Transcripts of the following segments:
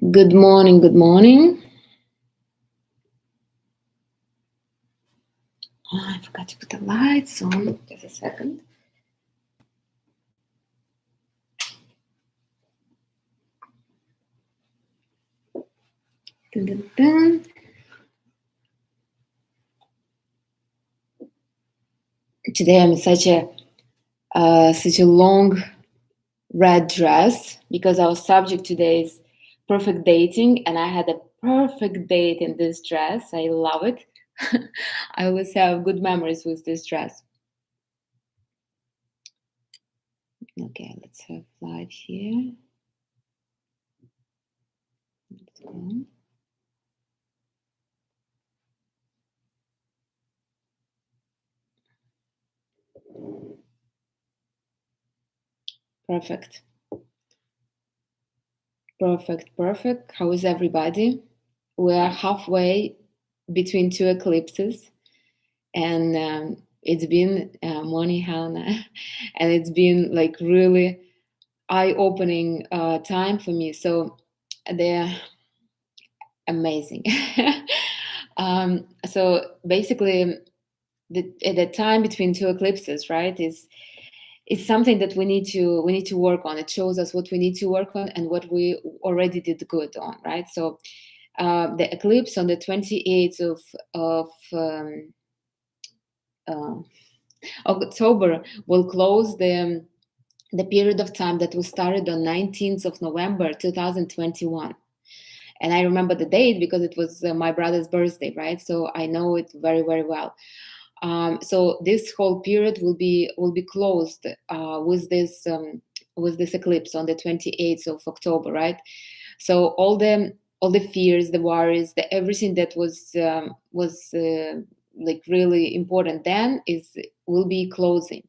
Good morning, good morning. Oh, I forgot to put the lights on. Just a second. Dun, dun, dun. Today I'm in such a long red dress because our subject today is perfect dating, and I had a perfect date in this dress. I love it. I always have good memories with this dress. Okay, let's have light here. Let's go. Perfect. Perfect. How is everybody? We are halfway between two eclipses, and it's been morning, Hannah, and it's been like really eye-opening time for me. So they're amazing. So basically, the time between two eclipses, right, is it's something that we need to work on. It shows us what we need to work on and what we already did good on, right? So the eclipse on the 28th of October will close the period of time that was started on 19th of November 2021. And I remember the date because it was my brother's birthday, right? So I know it very, very well. So this whole period will be closed with this eclipse on the 28th of October, right? So all the fears, the worries, the everything that was like really important then will be closing.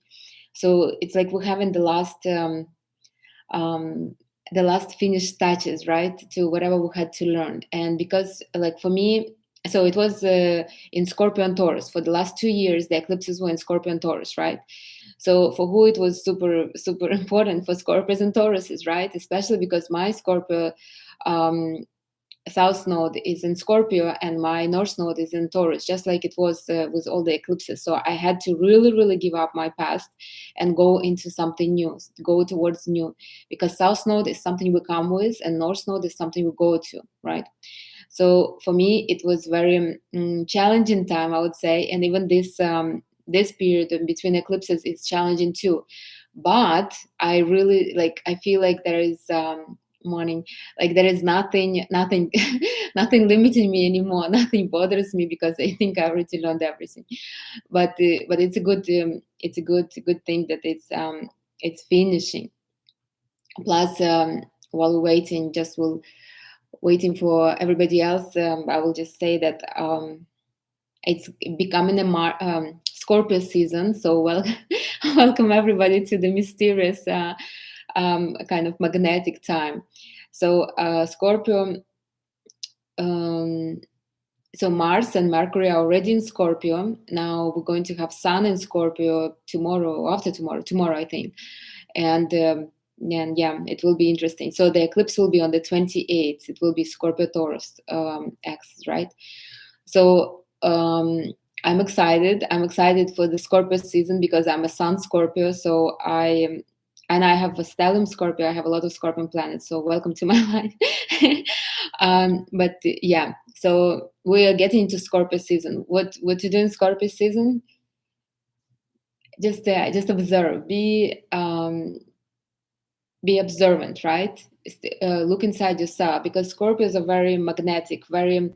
So it's like we're having the last finished touches, right, to whatever we had to learn. And because like for me, so it was in Scorpio and Taurus for the last 2 years. The eclipses were in Scorpio and Taurus, right? So for who it was super super important, for Scorpios and Tauruses, right? Especially because my Scorpio South node is in Scorpio and my North node is in Taurus, just like it was with all the eclipses. So I had to really, really give up my past and go into something new, go towards new, because South node is something we come with and North node is something we go to, right? So for me, it was very challenging time, I would say, and even this period in between eclipses is challenging too. But I really I feel like there is morning, like there is nothing nothing limiting me anymore. Nothing bothers me because I think I already learned everything. But it's a good thing that it's finishing. Plus, while we're waiting, waiting for everybody else, I will just say that it's becoming a Scorpio season. So welcome everybody to the mysterious kind of magnetic time. So Scorpio, so Mars and Mercury are already in Scorpio. Now we're going to have Sun in Scorpio tomorrow, after tomorrow I think, and yeah, it will be interesting. So the eclipse will be on the 28th. It will be Scorpio Taurus axis, right? So I'm excited. I'm excited for the Scorpio season because I'm a Sun Scorpio. So and I have a stellium Scorpio. I have a lot of Scorpion planets. So welcome to my life. But yeah, so we are getting into Scorpio season. What to do in Scorpio season? Just observe. Be observant, right? Look inside yourself, because Scorpios are very magnetic, very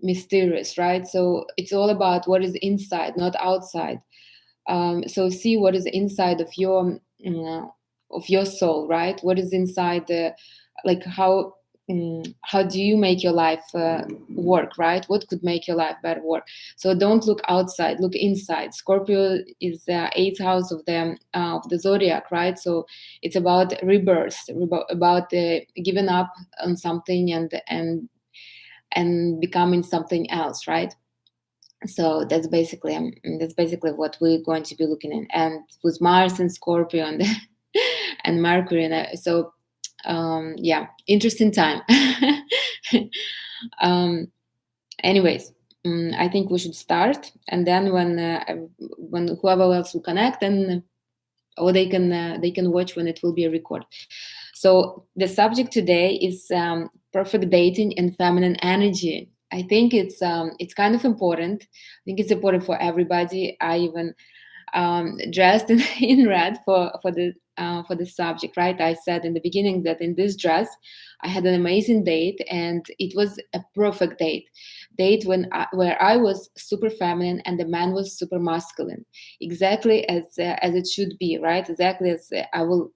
mysterious, right? So it's all about what is inside, not outside. So see what is inside of your soul, right? What is inside like how do you make your life work, right? What could make your life better work? So don't look outside, look inside. Scorpio is the 8th house of the zodiac, right? So it's about rebirth, about giving up on something and becoming something else, right? So that's basically what we're going to be looking at. And with Mars and Scorpio and and Mercury, and so Yeah, interesting time. um, Anyways, I think we should start, and then when whoever else will connect, then or they can watch when it will be a record. So the subject today is perfect dating and feminine energy. I think it's kind of important. I think it's important for everybody. I even dressed in red for the subject, right? I said in the beginning that in this dress I had an amazing date, and it was a perfect date where I was super feminine and the man was super masculine, exactly as it should be, right? Exactly as I will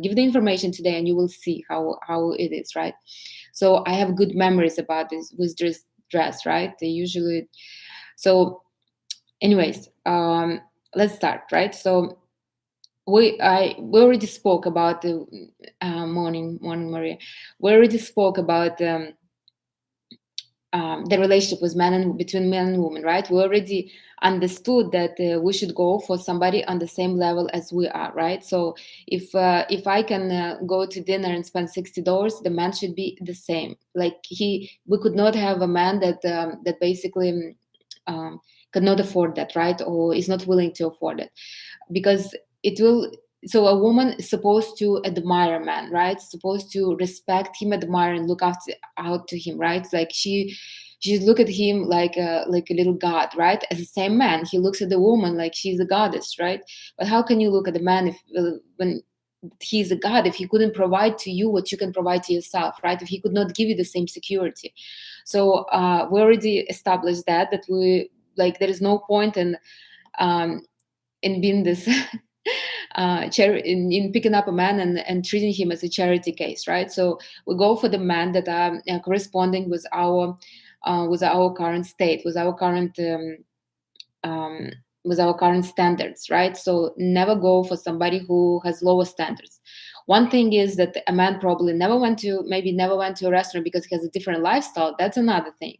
give the information today, and you will see how it is, right? So I have good memories about this with this dress, right? They usually so anyways, let's start, right? So we already spoke about the morning Maria. We already spoke about the relationship with men and between men and women, right? We already understood that we should go for somebody on the same level as we are, right? So if I can go to dinner and spend $60, the man should be the same. Like we could not have a man that basically could not afford that, right? Or is not willing to afford it, because it will. So a woman is supposed to admire a man, right? Supposed to respect him, admire, and look after out to him, right? Like she look at him like a little god, right? As the same man, he looks at the woman like she's a goddess, right? But how can you look at the man if when he's a god, if he couldn't provide to you what you can provide to yourself, right? If he could not give you the same security. So we already established that we like there is no point um, in being this in picking up a man and treating him as a charity case, right? So we go for the man that are corresponding with our current state, um, with our current standards, right? So never go for somebody who has lower standards. One thing is that a man probably never went to a restaurant because he has a different lifestyle. That's another thing.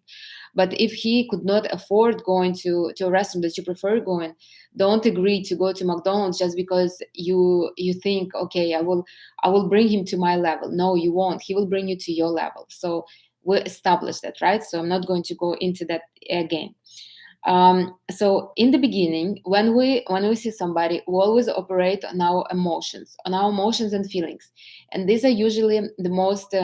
But if he could not afford going to a restaurant that you prefer going, don't agree to go to McDonald's just because you think, okay, I will bring him to my level. No, you won't. He will bring you to your level. So we established that, right? So I'm not going to go into that again. So in the beginning, when we see somebody, we always operate on our emotions and feelings, and these are usually the most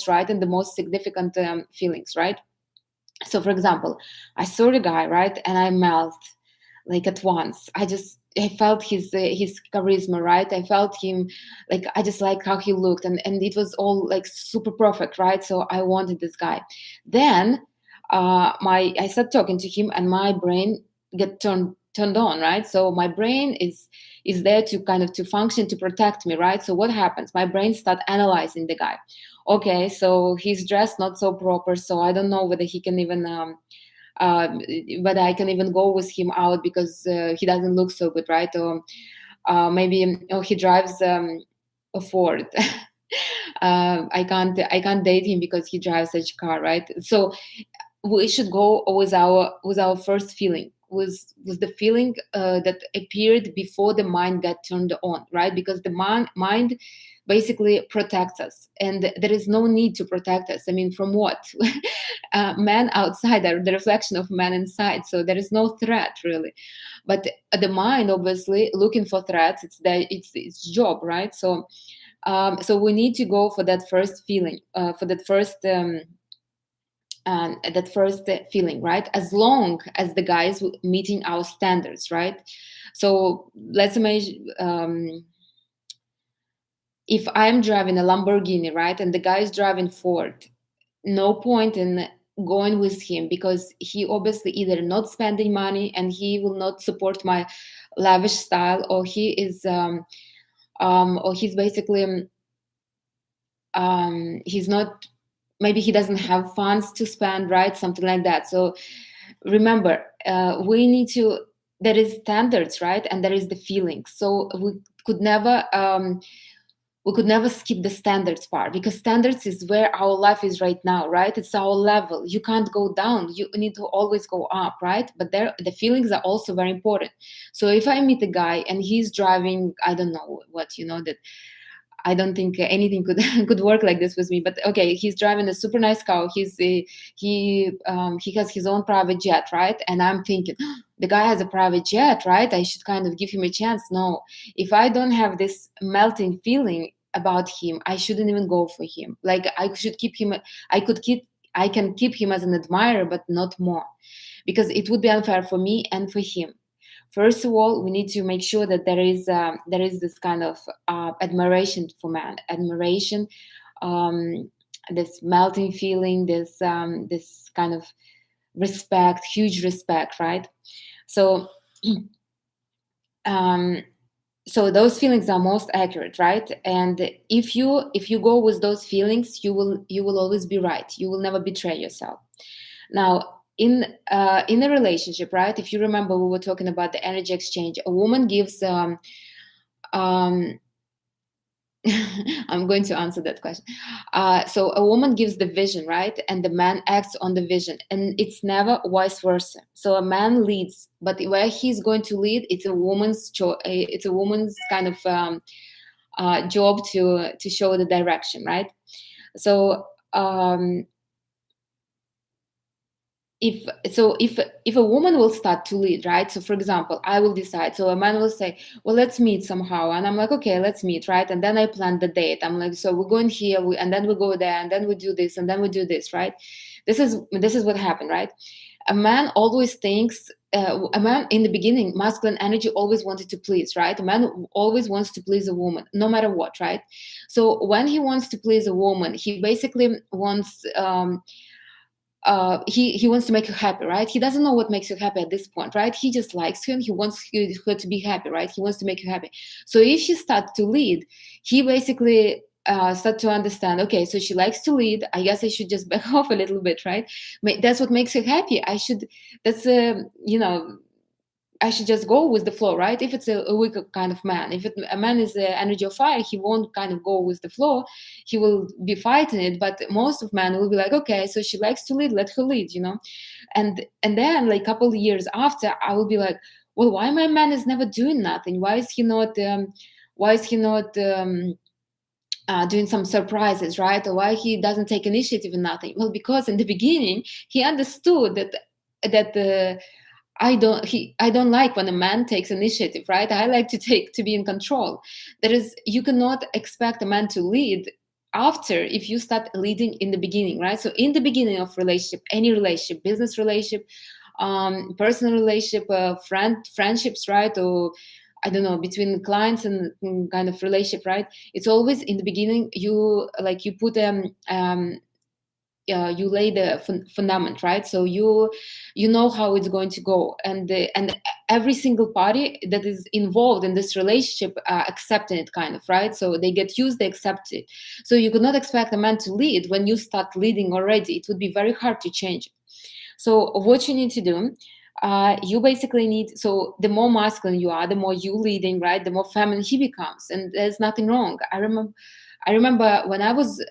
right and the most significant feelings, right? So, for example, I saw the guy, right, and I melted like at once. I felt his charisma, right? I felt him, like I just liked how he looked, and it was all like super perfect, right? So I wanted this guy. Then my I started talking to him, and my brain get turned on, right? So my brain is there to kind of to function to protect me, right? So what happens? My brain start analyzing the guy. Okay, so he's dressed not so proper, so I don't know whether he can even uh, whether I can even go with him out because he doesn't look so good, right? Or maybe he drives a Ford. I can't date him because he drives such a car, right? So we should go with our first feeling, with the feeling that appeared before the mind got turned on, right? Because the mind basically protects us, and there is no need to protect us. I mean, from what? Man outside are the reflection of man inside, so there is no threat really. But the mind, obviously, looking for threats, it's job, right? So so we need to go for that first feeling, for that first feeling, right? As long as the guy is meeting our standards, right? So let's imagine if I'm driving a Lamborghini, right, and the guy is driving Ford, no point in going with him because he obviously either not spending money and he will not support my lavish style, or he's basically he's not, maybe he doesn't have funds to spend, right? Something like that. So remember, we need to, there is standards, right? And there is the feelings. So could never we could never skip the standards part, because standards is where our life is right now, right? It's our level. You can't go down, you need to always go up, right? But there the feelings are also very important. So if I meet a guy and he's driving, I don't know what, that I don't think anything could could work like this with me. But okay, he's driving a super nice car. He has his own private jet, right? And I'm thinking, the guy has a private jet, right? I should kind of give him a chance. No, if I don't have this melting feeling about him, I shouldn't even go for him. Like I should keep him. I can keep him as an admirer, but not more, because it would be unfair for me and for him. First of all, we need to make sure that there is this kind of admiration for man, admiration, um, this melting feeling, this kind of respect, huge respect, right? So, um, so those feelings are most accurate, right? And if you go with those feelings, you will always be right. You will never betray yourself. Now, in a relationship, right? If you remember, we were talking about the energy exchange. A woman gives. Um, I'm going to answer that question. So a woman gives the vision, right? And the man acts on the vision, and it's never vice versa. So a man leads, but where he's going to lead, it's a woman's it's a woman's kind of job to show the direction, right? So if a woman will start to lead, right? So for example, I will decide, so a man will say, well, let's meet somehow, and I'm like, okay, let's meet, right? And then I plan the date. I'm like, so we're going here, and then we go there, and then we do this, and then we do this, right? This is what happened, right? A man always thinks, a man in the beginning, masculine energy always wanted to please, right? A man always wants to please a woman, no matter what, right? So when he wants to please a woman, he basically wants he wants to make her happy, right? He doesn't know what makes her happy at this point, right? He just likes her and he wants her to be happy, right? He wants to make her happy. So if she starts to lead, he basically start to understand, okay, so she likes to lead, I guess I should just back off a little bit, right? That's what makes her happy. That's I should just go with the flow, right? If it's a weaker kind of man, if a man is the energy of fire, he won't kind of go with the flow. He will be fighting it. But most of men will be like, okay, so she likes to lead, let her lead, you know. And then like a couple of years after, I will be like, well, why my man is never doing nothing? Why is he not? Why is he not? Doing some surprises, right? Or why he doesn't take initiative in nothing? Well, because in the beginning he understood that I don't like when a man takes initiative, right? I like to be in control. That is, you cannot expect a man to lead after if you start leading in the beginning, right? So in the beginning of relationship, any relationship, business relationship, personal relationship, friendships, right? Or I don't know, between clients and kind of relationship, right? It's always in the beginning. You put you lay the fundament, right? So you know how it's going to go, and every single party that is involved in this relationship accepting it, kind of, right? So they get used, they accept it. So you could not expect a man to lead when you start leading already. It would be very hard to change it. So what you need to do, you basically need, so the more masculine you are, the more you leading, right? The more feminine he becomes, and there's nothing wrong. I remember when I was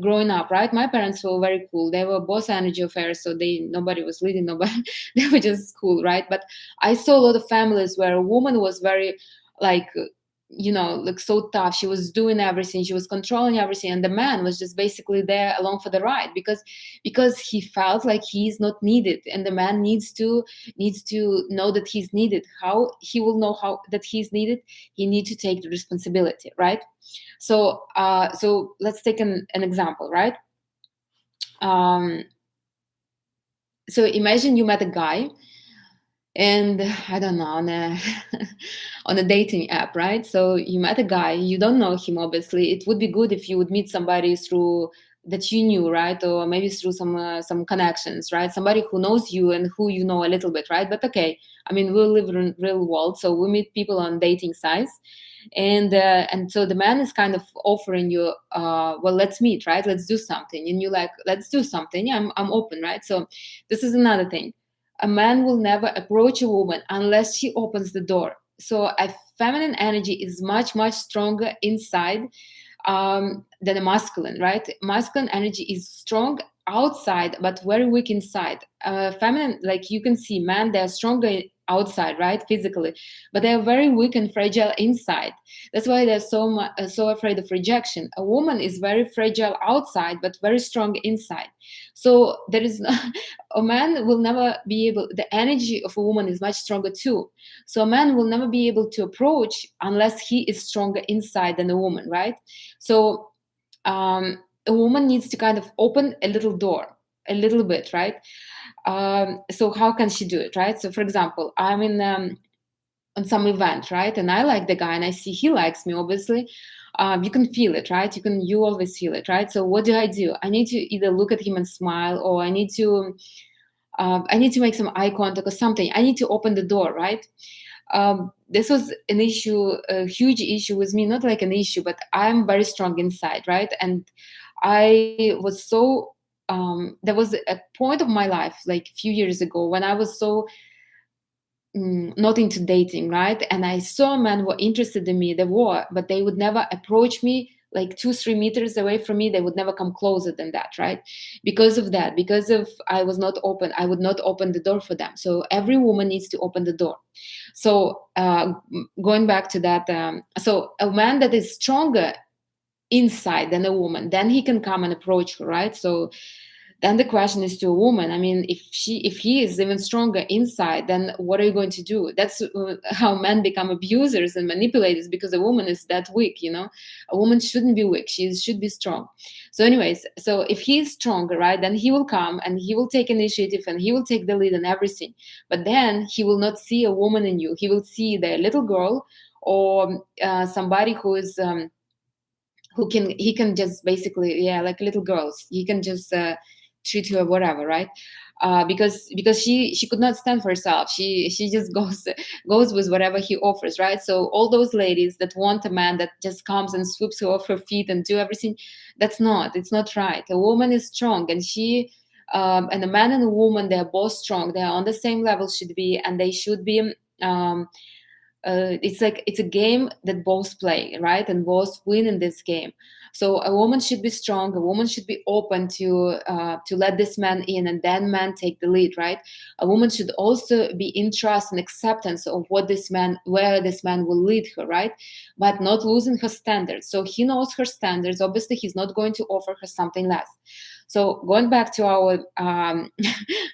growing up, right? My parents were very cool. They were both energy affairs, so nobody was leading, nobody. They were just cool, right? But I saw a lot of families where a woman was very like, like so tough. She was doing everything, she was controlling everything, and the man was just basically there along for the ride because he felt like he's not needed, and the man needs to know that he's needed. How he will know how that he's needed? He needs to take the responsibility, right? So let's take an example, right? So imagine you met a guy, and I don't know, on a on a dating app, right? So you met a guy, you don't know him, obviously. It would be good if you would meet somebody through that you knew, right? Or maybe through some connections, right? Somebody who knows you and who you know a little bit, right? But okay, I mean, we live in real world, so we meet people on dating sites, and so the man is kind of offering you, well, let's meet, right? Let's do something, and you like, let's do something. Yeah, I'm open, right? So this is another thing. A man will never approach a woman unless she opens the door. So a feminine energy is much, much stronger inside than a masculine, right? Masculine energy is strong outside, but very weak inside. Feminine, like you can see, man, they're stronger outside, right, physically, but they're very weak and fragile inside. That's why they're so afraid of rejection. A woman is very fragile outside but very strong inside. So there is a man will never be able, the energy of a woman is much stronger too. So a man will never be able to approach unless he is stronger inside than a woman, right? So a woman needs to kind of open a little door a little bit, right? So how can she do it, right? So for example, I'm in on some event, right, and I like the guy and I see he likes me, obviously. You can feel it, right? You always feel it, right? So what do? I need to either look at him and smile, or I need to make some eye contact or something. I need to open the door, right? This was an issue, a huge issue with me, not like an issue, but I'm very strong inside, right? And I was so there was a point of my life like a few years ago when I was so not into dating, right? And I saw men were interested in me, they were, but they would never approach me like 2-3 meters away from me. They would never come closer than that, right? Because of that, because of I was not open, I would not open the door for them. So every woman needs to open the door. So going back to that, so a man that is stronger inside than a woman, then he can come and approach her, right? So then the question is to a woman, I mean, if he is even stronger inside, then what are you going to do? That's how men become abusers and manipulators, because a woman is that weak, you know. A woman shouldn't be weak, she should be strong. So anyways, so if he is stronger, right, then he will come and he will take initiative and he will take the lead and everything. But then he will not see a woman in you, he will see the little girl, or somebody who is who can, he can just basically, yeah, like little girls, he can just treat her whatever, right? Because she could not stand for herself, she just goes with whatever he offers, right? So all those ladies that want a man that just comes and swoops her off her feet and do everything, it's not right. A woman is strong, and and a man and a woman, they're both strong, they're on the same level, should be, and they should be um, it's like it's a game that both play, right, and both win in this game. So a woman should be strong, a woman should be open to let this man in, and then man take the lead, right? A woman should also be in trust and acceptance of where this man will lead her, right? But not losing her standards. So he knows her standards, obviously he's not going to offer her something less. So going back to our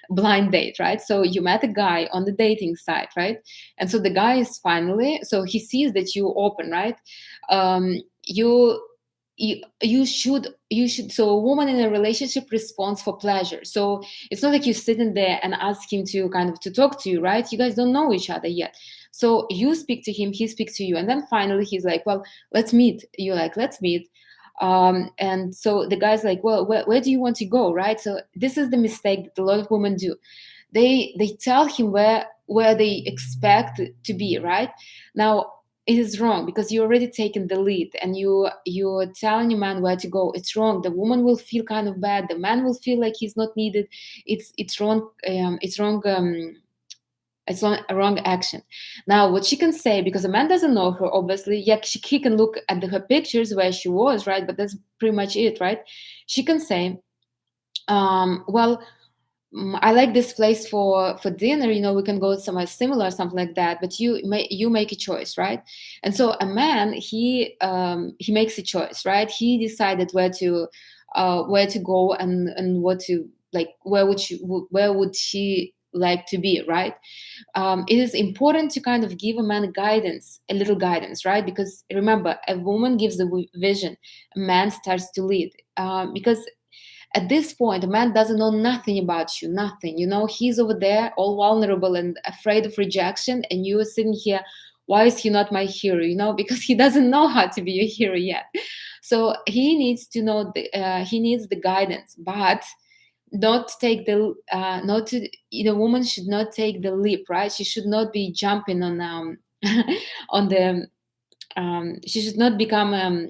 blind date, right? So you met a guy on the dating site, right? And so the guy is finally, so he sees that you open, right? Um, you you should, so a woman in a relationship responds for pleasure. So it's not like you're sitting there and ask him to kind of to talk to you, right? You guys don't know each other yet. So you speak to him, he speaks to you, and then finally he's like, well, let's meet. You're like, let's meet. And so the guy's like, well, where do you want to go, right? So this is the mistake that a lot of women do. They tell him where they expect to be, right? Now it is wrong, because you already taken the lead and you're telling your man where to go. It's wrong. The woman will feel kind of bad, the man will feel like he's not needed. It's wrong. It's not a wrong action. Now, what she can say, because a man doesn't know her, obviously, yeah, he can look at her pictures where she was, right? But that's pretty much it, right? She can say, well, I like this place for dinner. You know, we can go somewhere similar, something like that. But you make a choice, right? And so a man, he makes a choice, right? He decided where to go, and what to like. Where would she like to be, right? It is important to kind of give a man a little guidance, right? Because remember, a woman gives the vision, a man starts to lead. Because at this point, a man doesn't know nothing about you, nothing. You know, he's over there, all vulnerable and afraid of rejection, and you are sitting here. Why is he not my hero? You know, because he doesn't know how to be a hero yet. So he needs to know he needs the guidance, but not take the not to the woman should not take the leap, right? She should not be jumping on on the she should not become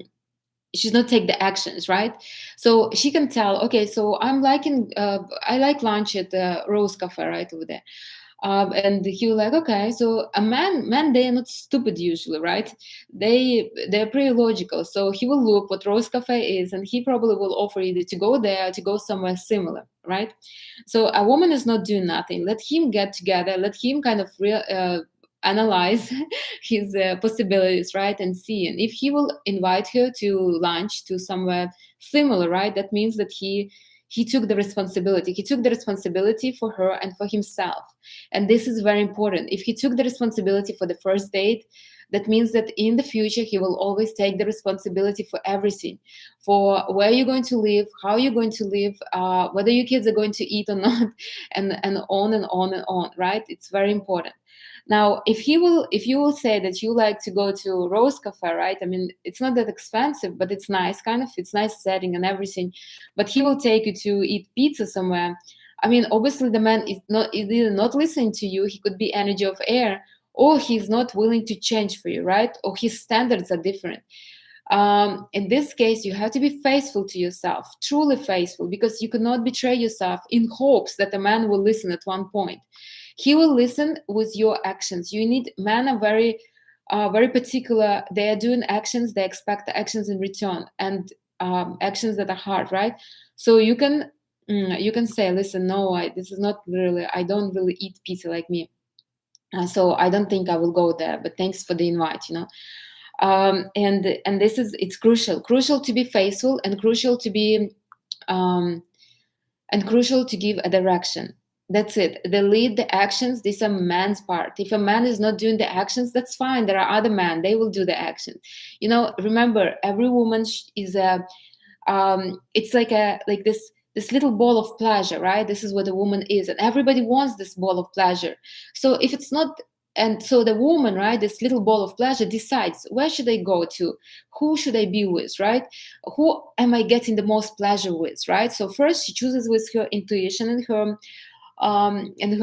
she should not take the actions, right? So she can tell, okay, so I like lunch at the Rose Cafe right over there. And he was like, okay, so a man, they are not stupid usually, right? They're pretty logical. So he will look what Rose Cafe is, and he probably will offer either to go there, to go somewhere similar, right? So a woman is not doing nothing. Let him get together. Let him kind of analyze his possibilities, right, and see. And if he will invite her to lunch to somewhere similar, right, that means that he took the responsibility. He took the responsibility for her and for himself. And this is very important. If he took the responsibility for the first date, that means that in the future he will always take the responsibility for everything, for where you're going to live, how you're going to live, whether your kids are going to eat or not, and on and on and on, right? It's very important. Now, if you will say that you like to go to Rose Cafe, right? I mean, it's not that expensive, but it's nice, kind of. It's nice setting and everything. But he will take you to eat pizza somewhere. I mean, obviously, the man is either not listening to you. He could be energy of air, or he's not willing to change for you, right? Or his standards are different. In this case, you have to be faithful to yourself, truly faithful, because you cannot betray yourself in hopes that a man will listen at one point. He will listen with your actions. You need men are very particular. They are doing actions. They expect actions in return, and actions that are hard, right? So you can say, listen, no, this is not really. I don't really eat pizza like me, so I don't think I will go there. But thanks for the invite, you know. And this is it's crucial to be faithful, and crucial to be and crucial to give a direction. That's it. The lead, the actions, this is a man's part. If a man is not doing the actions, that's fine. There are other men, they will do the action. You know, remember, every woman is a it's like this little ball of pleasure, right? This is what a woman is, and everybody wants this ball of pleasure. So if it's not, and so the woman, right, this little ball of pleasure decides, where should I go to, who should I be with, right? Who am I getting the most pleasure with, right? So first she chooses with her intuition and her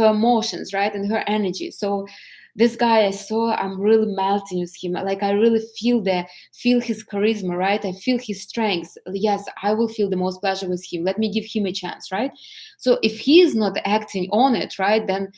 emotions, right, and her energy. So this guy I saw, I'm really melting with him. Like, I really feel his charisma, right? I feel his strength. Yes, I will feel the most pleasure with him. Let me give him a chance, right? So if he is not acting on it, right, then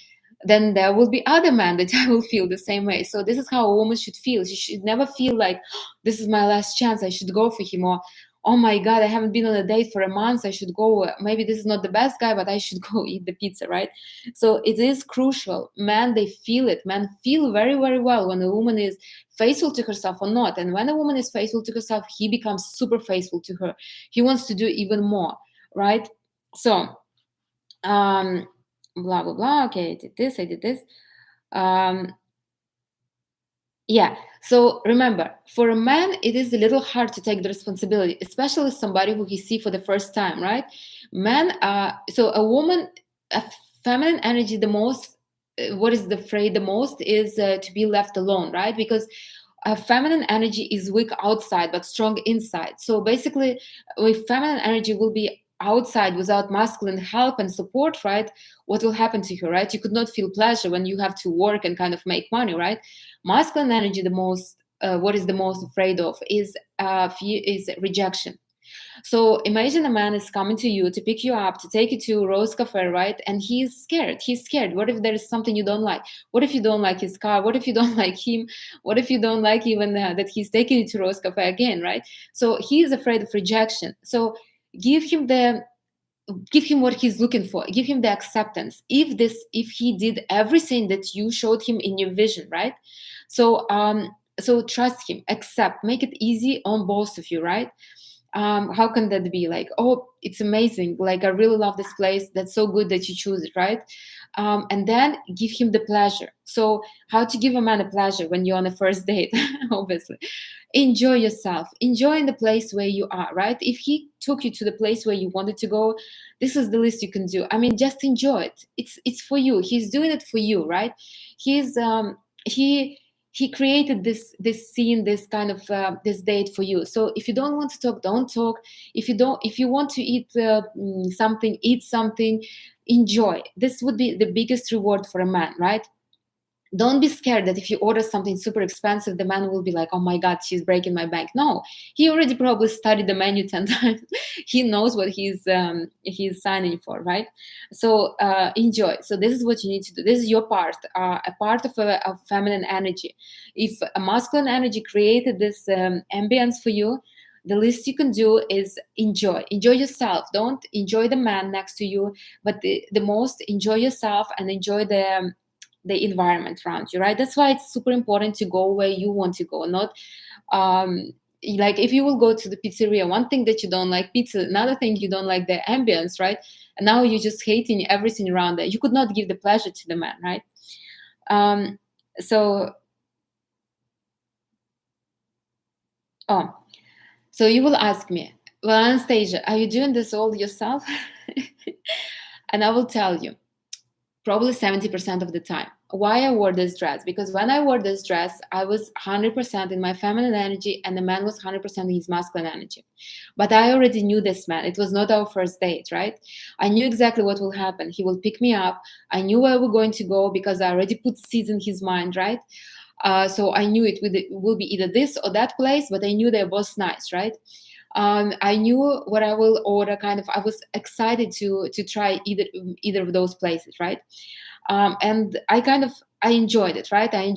there will be other men that I will feel the same way. So this is how a woman should feel. She should never feel like, "Oh, this is my last chance, I should go for him," or, "Oh my God, I haven't been on a date for a month, I should go. Maybe this is not the best guy, but I should go eat the pizza," right? So it is crucial. Men, they feel it. Men feel very, very well when a woman is faithful to herself or not. And when a woman is faithful to herself, he becomes super faithful to her. He wants to do even more, right? So, um, blah, blah, blah. Okay, I did this. Um, yeah. So remember, for a man, it is a little hard to take the responsibility, especially somebody who he see for the first time, right? Men, so a woman, a feminine energy, the most, what is the afraid the most is to be left alone, right? Because feminine energy is weak outside but strong inside. So basically, if feminine energy will be outside without masculine help and support, right, what will happen to you, right? You could not feel pleasure when you have to work and kind of make money, right? Masculine energy, the most what is the most afraid of is is rejection. So imagine a man is coming to you to pick you up, to take you to Rose Cafe, right? And he's scared. He's scared. What if there is something you don't like? What if you don't like his car? What if you don't like him? What if you don't like even that he's taking you to Rose Cafe again, right? So he is afraid of rejection. So give him the give him what he's looking for. Give him the acceptance. If he did everything that you showed him in your vision, right? So trust him, accept, make it easy on both of you, right? How can that be? Like, oh, it's amazing, like, I really love this place, that's so good that you choose it, right? And then give him the pleasure. So how to give a man a pleasure when you're on a first date? Obviously, enjoy yourself, enjoy in the place where you are, right? If he took you to the place where you wanted to go, this is the least you can do. I mean, just enjoy it. It's for you. He's doing it for you, right? He's he created this scene, this kind of this date for you. So if you don't want to talk, don't talk. If you want to eat something, eat something. Enjoy. This would be the biggest reward for a man, right? Don't be scared that if you order something super expensive, the man will be like, oh my God, she's breaking my bank. No, he already probably studied the menu 10 times. He knows what he's signing for, right? So enjoy. So this is what you need to do. This is your part, a part of feminine energy. If a masculine energy created this ambience for you, the least you can do is enjoy yourself. Don't enjoy the man next to you, but the most enjoy yourself and enjoy the environment around you, right? That's why it's super important to go where you want to go, not like if you will go to the pizzeria, one thing that you don't like pizza, another thing you don't like the ambience, right? And now you're just hating everything around there. You could not give the pleasure to the man, right? So so you will ask me, well, Anastasia, are you doing this all yourself? And I will tell you, probably 70% of the time. Why I wore this dress? Because when I wore this dress, I was 100% in my feminine energy and the man was 100% in his masculine energy. But I already knew this man. It was not our first date, right? I knew exactly what will happen. He will pick me up. I knew where we're going to go because I already put seeds in his mind, right? So I knew it will be either this or that place, but I knew they're both nice, right? I knew what I will order. Kind of, I was excited to try either of those places, right? And I enjoyed it, right? I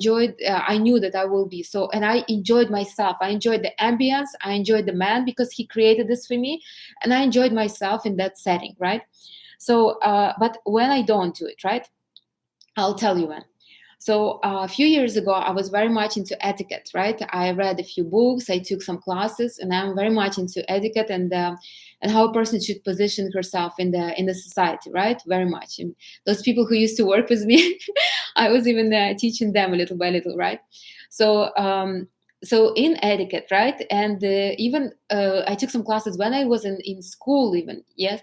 knew that I will be so, and I enjoyed myself. I enjoyed the ambience. I enjoyed the man because he created this for me, and I enjoyed myself in that setting, right? So, but when I don't do it, right? I'll tell you when. So a few years ago, I was very much into etiquette, right? I read a few books, I took some classes, and I'm very much into etiquette and how a person should position herself in the society, right? Very much. And those people who used to work with me, I was even teaching them a little by little, right? So so in etiquette, right? And even I took some classes when I was in school, even, yes.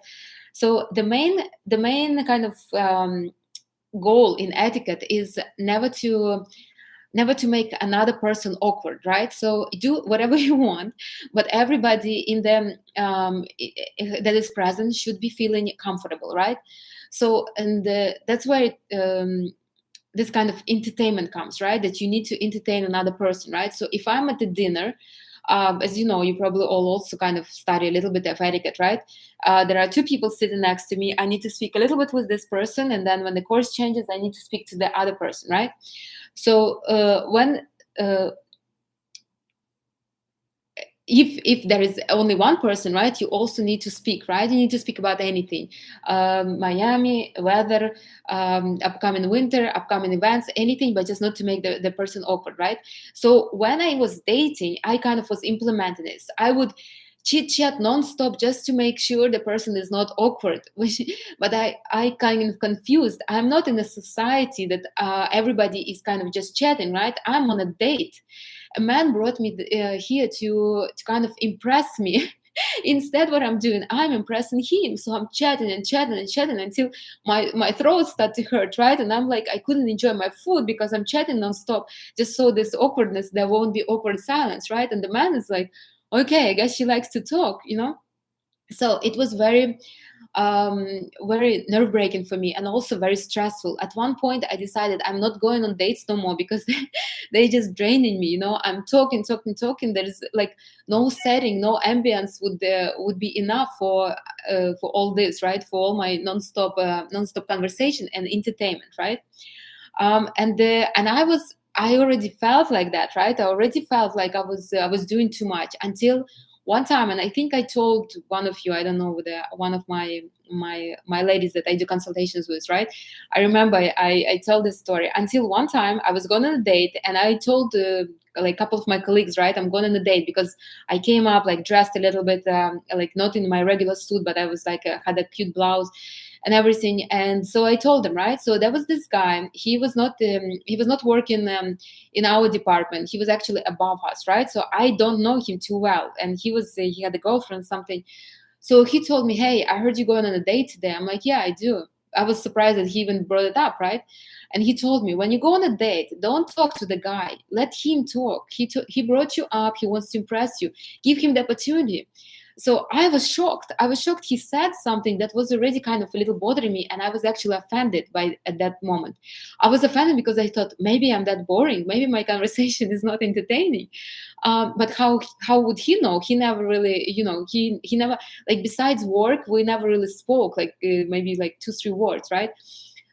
So the main kind of goal in etiquette is never to make another person awkward, right? So do whatever you want, but everybody in them that is present should be feeling comfortable, right? So and that's where this kind of entertainment comes, right? That you need to entertain another person, right? So if I'm at the dinner, as you know, you probably all also kind of study a little bit of etiquette, right? There are two people sitting next to me. I need to speak a little bit with this person, and then when the course changes, I need to speak to the other person, right? So when if there is only one person, right, you also need to speak, right? You need to speak about anything, Miami weather, upcoming winter, upcoming events, anything, but just not to make the person awkward, right? So when I was dating, I kind of was implementing this. I would chit chat nonstop just to make sure the person is not awkward. But I kind of confused. I'm not in a society that everybody is kind of just chatting, right? I'm on a date. A man brought me here to kind of impress me. Instead, what I'm doing, I'm impressing him. So I'm chatting and chatting and chatting until my throat started to hurt, right? And I'm like, I couldn't enjoy my food because I'm chatting nonstop. Just so this awkwardness, there won't be awkward silence, right? And the man is like, okay, I guess she likes to talk, you know? So it was very nerve-breaking for me and also very stressful. At one point I decided I'm not going on dates no more because they just draining me, you know. I'm talking. There's like no setting, no ambience would be enough for all this, right? For all my non-stop conversation and entertainment, right? And I already felt like that, right? I already felt like I was doing too much until one time, and I think I told one of you, I don't know, one of my ladies that I do consultations with, right? I remember I told this story until one time I was going on a date, and I told like a couple of my colleagues, right, I'm going on a date because I came up like dressed a little bit like not in my regular suit, but I was like had a cute blouse and everything. And so I told them, right? So there was this guy. He was not working in our department. He was actually above us, right? So I don't know him too well. And he had a girlfriend, something. So he told me, "Hey, I heard you going on a date today." I'm like, "Yeah, I do." I was surprised that he even brought it up, right? And he told me, when you go on a date, don't talk to the guy. Let him talk. He brought you up. He wants to impress you. Give him the opportunity. So I was shocked. He said something that was already kind of a little bothering me, and I was actually offended by at that moment. I was offended because I thought maybe I'm that boring. Maybe my conversation is not entertaining. But how would he know? He never really, he never, like, besides work, we never really spoke, like maybe like 2-3 words, right?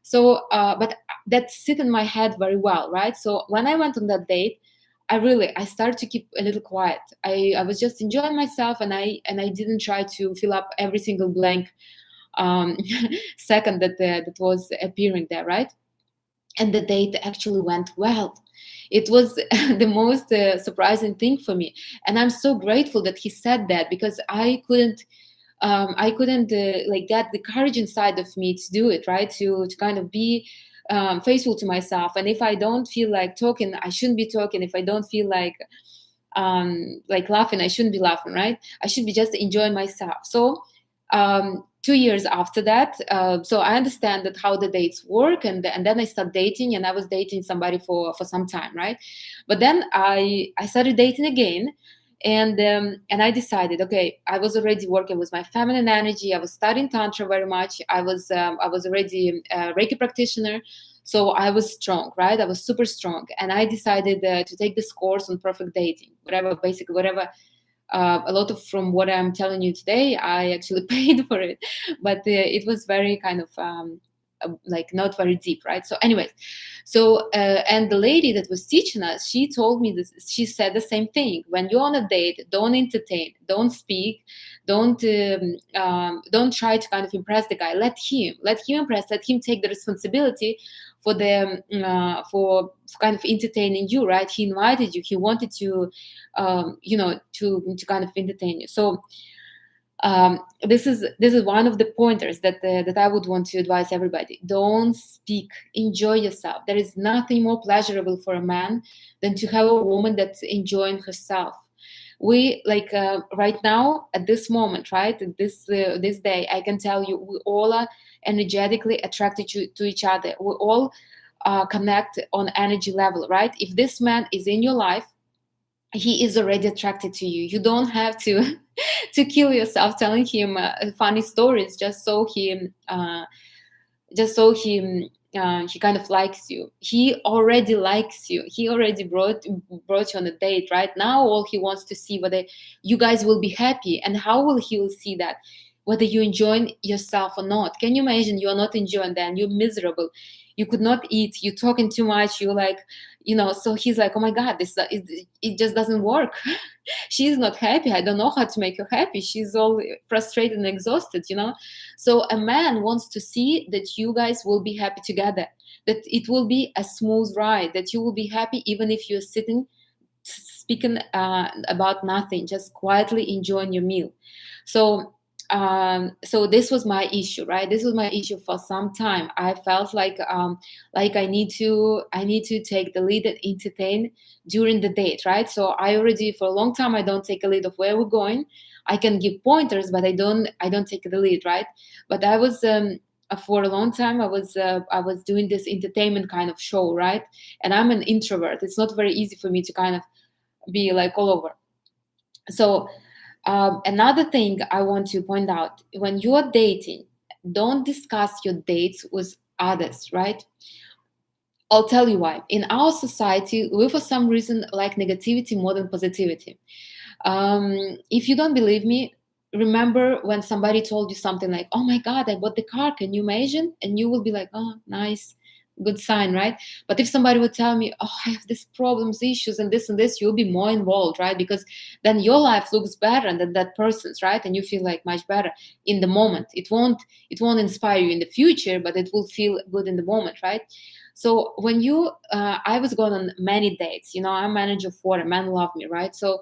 So, but that sit in my head very well, right? So when I went on that date, I started to keep a little quiet. I was just enjoying myself, and I didn't try to fill up every single blank um, second that was appearing there, right? And the date actually went well. It was the most surprising thing for me, and I'm so grateful that he said that, because I couldn't like get the courage inside of me to do it, right? To kind of be faithful to myself. And if I don't feel like talking, I shouldn't be talking. If I don't feel like laughing, I shouldn't be laughing, right? I should be just enjoying myself. So 2 years after that, so I understand that how the dates work, and then I start dating, and I was dating somebody for some time, right? But then I started dating again, and I decided, okay, I was already working with my feminine energy. I was studying tantra very much. I was already a Reiki practitioner, so I was strong, right? I was super strong, and I decided to take this course on perfect dating, whatever. A lot of from what I'm telling you today, I actually paid for it, but it was very kind of like not very deep, right? So, anyways, so and the lady that was teaching us, she told me this. She said the same thing: when you're on a date, don't entertain, don't speak, don't try to kind of impress the guy. Let him impress. Let him take the responsibility for the for kind of entertaining you, right? He invited you. He wanted to to kind of entertain you. So this is one of the pointers that I would want to advise everybody. Don't speak. Enjoy yourself. There is nothing more pleasurable for a man than to have a woman that's enjoying herself. We like right now at this moment, right? At this day, I can tell you, we all are energetically attracted to each other. We all connect on energy level, right? If this man is in your life, he is already attracted to you. You don't have to to kill yourself telling him funny stories just so he kind of likes you. He already likes you. He already brought you on a date. Right now, all he wants to see whether you guys will be happy, and how will he will see that, whether you enjoying yourself or not. Can you imagine you are not enjoying that and you're miserable? You could not eat. You're talking too much. You're like, So he's like, oh my God, it just doesn't work. She's not happy. I don't know how to make her happy. She's all frustrated and exhausted. So a man wants to see that you guys will be happy together, that it will be a smooth ride, that you will be happy even if you're sitting speaking about nothing, just quietly enjoying your meal. So this was my issue, right? This was my issue for some time. I felt like I need to take the lead and entertain during the date, right? So I already, for a long time, I don't take a lead of where we're going. I can give pointers, but I don't take the lead, right? But I was for a long time, I was doing this entertainment kind of show, right? And I'm an introvert. It's not very easy for me to kind of be like all over. So another thing I want to point out: when you're dating, don't discuss your dates with others, right? I'll tell you why. In our society, we for some reason like negativity more than positivity. If you don't believe me, remember when somebody told you something like, oh my God, I bought the car, can you imagine? And you will be like, oh, nice, good sign, right? But if somebody would tell me, oh, I have these problems, issues, and this, you'll be more involved, right? Because then your life looks better than that person's, right? And you feel like much better in the moment. It won't inspire you in the future, but it will feel good in the moment, right? So when I was going on many dates, I'm manager for a man love me, right? So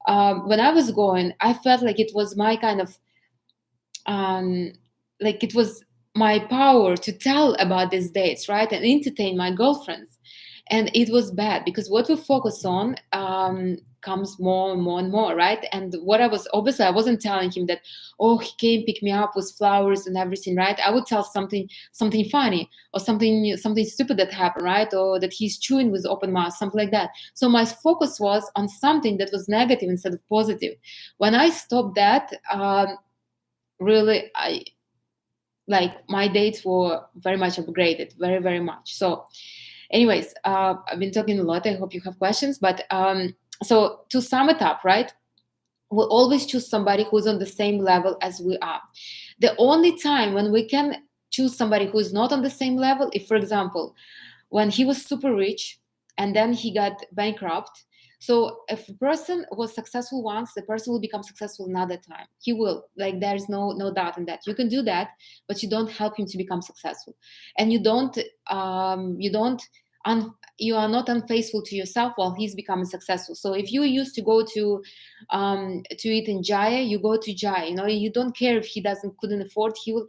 when I was going, I felt like it was my kind of like it was my power to tell about these dates, right, and entertain my girlfriends. And it was bad, because what we focus on comes more and more and more, right? And what I was, obviously I wasn't telling him that, oh, he came pick me up with flowers and everything, right? I would tell something funny, or something stupid that happened, right? Or that he's chewing with open mouth, something like that. So my focus was on something that was negative instead of positive. When I stopped that, really, I like, my dates were very much upgraded, very, very much. So anyways, I've been talking a lot. I hope you have questions. But so to sum it up, right? We'll always choose somebody who's on the same level as we are. The only time when we can choose somebody who is not on the same level, if, for example, when he was super rich and then he got bankrupt. So if a person was successful once, the person will become successful another time. He will, like, there is no doubt in that. You can do that, but you don't help him to become successful, and you are not unfaithful to yourself while he's becoming successful. So if you used to go to eat in Jaya, you go to Jaya. You don't care if he couldn't afford. He will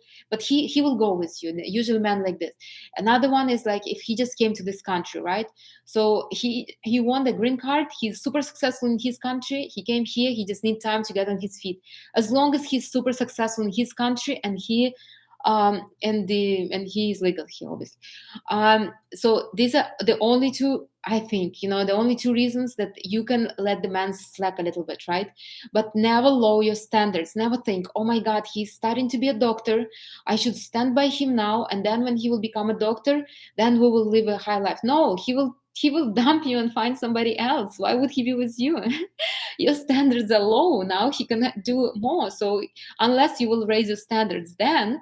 go with you. Usually, men like this. Another one is like, if he just came to this country, right? So he won the green card. He's super successful in his country. He came here. He just needs time to get on his feet. As long as he's super successful in his country, and he is legal here, obviously. So these are the only two, I think, the only two reasons that you can let the man slack a little bit, right? But never lower your standards. Never think, oh my God, he's starting to be a doctor, I should stand by him now, and then when he will become a doctor, then we will live a high life. No, he will dump you and find somebody else. Why would he be with you? Your standards are low. Now he can do more. So unless you will raise your standards, then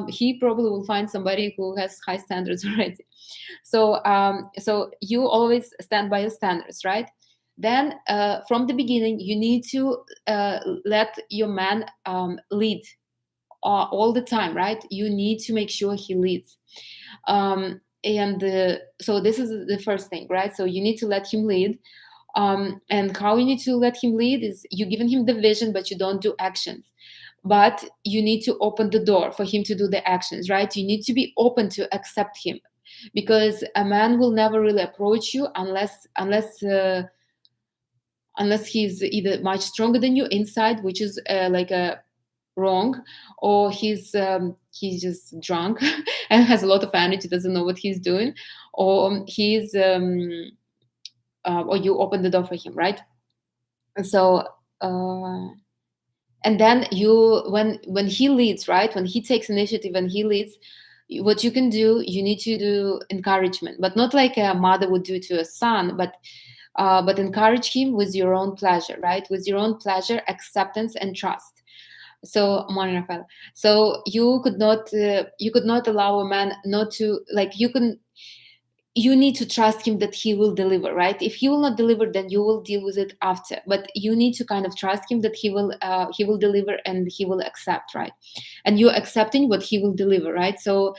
he probably will find somebody who has high standards already. So you always stand by your standards, right? Then from the beginning, you need to let your man lead all the time, right? You need to make sure he leads. So this is the first thing, right? So you need to let him lead. And how you need to let him lead is, you giving him the vision, but you don't do actions. But you need to open the door for him to do the actions, right? You need to be open to accept him, because a man will never really approach you unless he's either much stronger than you inside, which is like a wrong, or he's just drunk and has a lot of energy, doesn't know what he's doing, or he's or you open the door for him, right? And so and then when he leads, right, when he takes initiative and he leads, what you can do, you need to do encouragement, but not like a mother would do to a son, but encourage him with your own pleasure, right? With your own pleasure, acceptance, and trust. So, morning, Rafael. So you could not allow a man not to, like, you need to trust him that he will deliver, right? If he will not deliver, then you will deal with it after. But you need to kind of trust him that he will deliver, and he will accept, right? And you're accepting what he will deliver, right? So,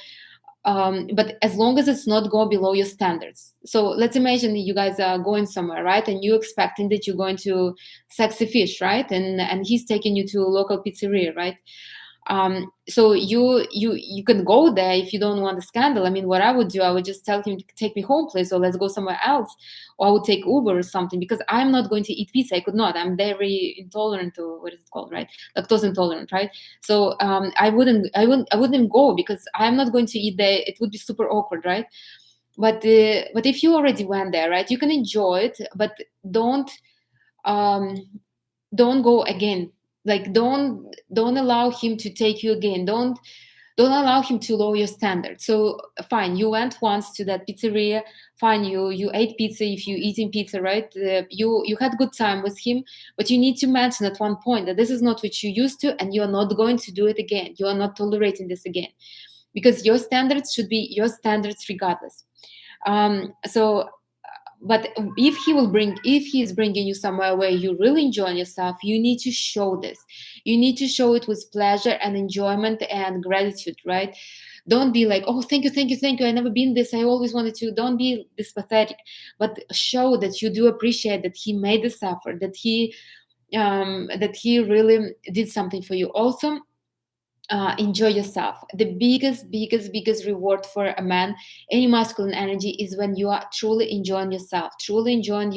but as long as it's not going below your standards. So let's imagine you guys are going somewhere, right? And you're expecting that you're going to Sexy Fish, right? And he's taking you to a local pizzeria, right? So you can go there if you don't want a scandal. I mean, what I would do, I would just tell him to take me home, please, or let's go somewhere else, or I would take Uber or something, because I'm not going to eat pizza. I could not. I'm very intolerant to, what is it called, right? Lactose intolerant, right? So I wouldn't go, because I'm not going to eat there. It would be super awkward, right? But if you already went there, right, you can enjoy it, but don't go again. Like, don't allow him to take you again. Don't allow him to lower your standards. So fine, you went once to that pizzeria, fine, you ate pizza, if you eating pizza, right? You had good time with him, but you need to mention at one point that this is not what you used to, and you're not going to do it again. You are not tolerating this again, because your standards should be your standards regardless. But if he is bringing you somewhere where you really enjoy yourself, you need to show this. You need to show it with pleasure and enjoyment and gratitude, right? Don't be like, oh, thank you, I never been this, I always wanted to. Don't be this pathetic, but show that you do appreciate that he made this effort, that he really did something for you. Also, enjoy yourself. The biggest reward for a man, any masculine energy, is when you are truly enjoying yourself, truly enjoying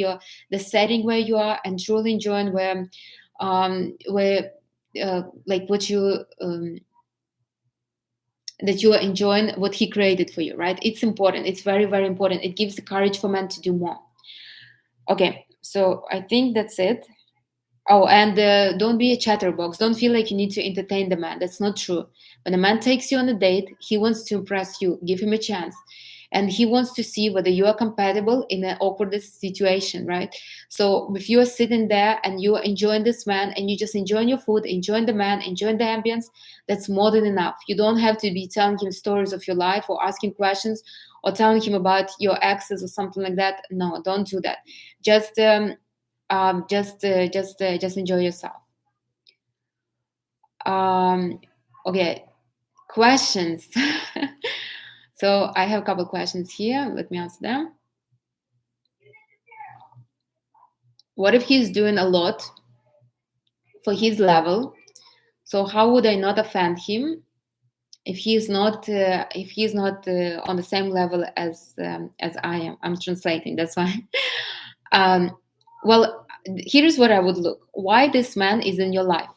the setting where you are, and truly enjoying where like what you that you are enjoying what he created for you, right? It's important. It's very important. It gives the courage for men to do more. Okay, so I think that's it. Oh, and don't be a chatterbox. Don't feel like you need to entertain the man. That's not true. When a man takes you on a date, he wants to impress you. Give him a chance. And he wants to see whether you are compatible in an awkward situation, right? So if you are sitting there and you are enjoying this man and you just enjoying your food, enjoying the man, enjoying the ambience, that's more than enough. You don't have to be telling him stories of your life or asking questions or telling him about your exes or something like that. No, don't do that. Just just enjoy yourself. Okay, questions. So I have a couple questions here. Let me answer them. What if he's doing a lot for his level? So how would I not offend him if he's not on the same level as I am? I'm translating. That's why. Well, here's what I would look. Why this man is in your life?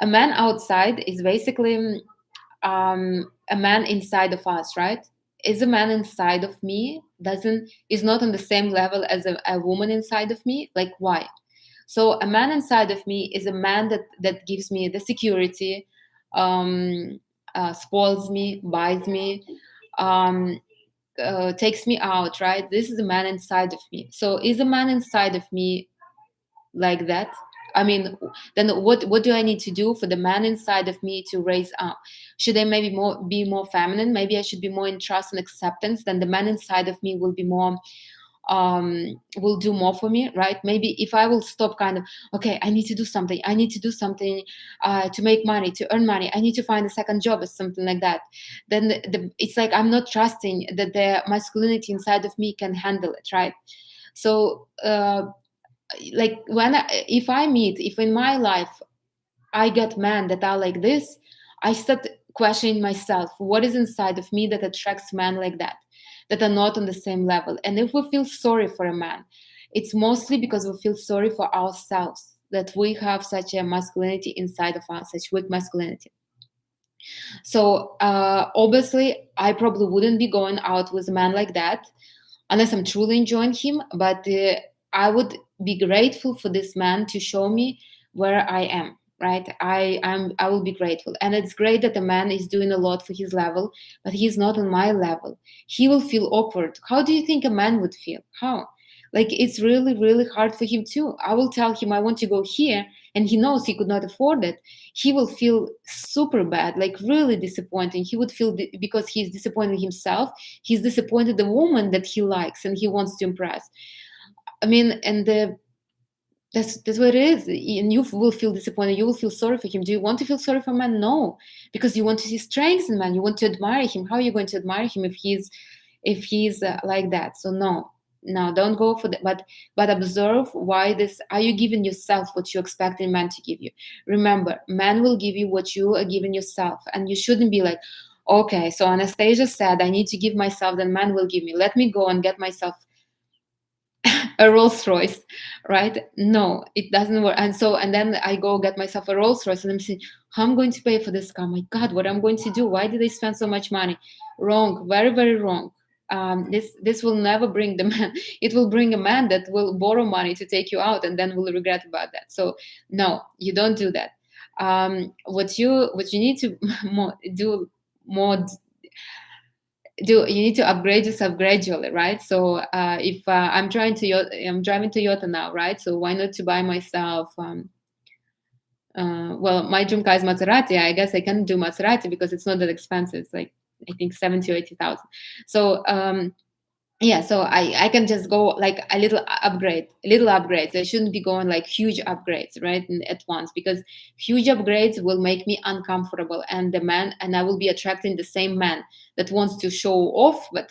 A man outside is basically a man inside of us, right? Is a man inside of me is not on the same level as a woman inside of me? Like, why? So a man inside of me is a man that gives me the security, spoils me, buys me, um, takes me out, right? This is a man inside of me. So is a man inside of me like that? I mean, then what do I need to do for the man inside of me to raise up? Should I maybe be more feminine? Maybe I should be more in trust and acceptance. Then the man inside of me will be more will do more for me, right? Maybe if I will stop kind of, okay, I need to do something, to make money, to earn money, I need to find a second job or something like that, then it's like I'm not trusting that the masculinity inside of me can handle it, right? So like if in my life I get men that are like this, I start questioning myself, what is inside of me that attracts men like that are not on the same level? And if we feel sorry for a man, it's mostly because we feel sorry for ourselves, that we have such a masculinity inside of us, such weak masculinity. So obviously I probably wouldn't be going out with a man like that unless I'm truly enjoying him. But I would be grateful for this man to show me where I am. Right, I will be grateful, and it's great that a man is doing a lot for his level, but he's not on my level. He will feel awkward. How do you think a man would feel? How? Like it's really hard for him too. I will tell him I want to go here, and he knows he could not afford it. He will feel super bad, like really disappointing. He would feel because he's disappointed himself. He's disappointed the woman that he likes and he wants to impress. I mean, and that's what it is. And you will feel disappointed. You will feel sorry for him. Do you want to feel sorry for a man? No, because you want to see strengths in man. You want to admire him. How are you going to admire him if he's like that? So no, don't go for that. But observe why this. Are you giving yourself what you expect a man to give you? Remember, man will give you what you are giving yourself, and you shouldn't be like, okay, so Anastasia said I need to give myself, then man will give me. Let me go and get myself a Rolls Royce, right? No, it doesn't work. And then I go get myself a Rolls Royce, and I'm saying, how am I going to pay for this car? My God, what I'm going to do? Why did I spend so much money? Wrong, very wrong. This will never bring the man. It will bring a man that will borrow money to take you out, and then will regret about that. So no, you don't do that. What you need to do more you need to upgrade yourself gradually, right? So if I'm driving Toyota now, right? So why not to buy myself well, my dream car is Maserati. I guess I can do Maserati because it's not that expensive. It's like I think 70 or 80,000. So yeah, so I can just go like a little upgrades. I shouldn't be going like huge upgrades, right, at once, because huge upgrades will make me uncomfortable, and I will be attracting the same man that wants to show off, but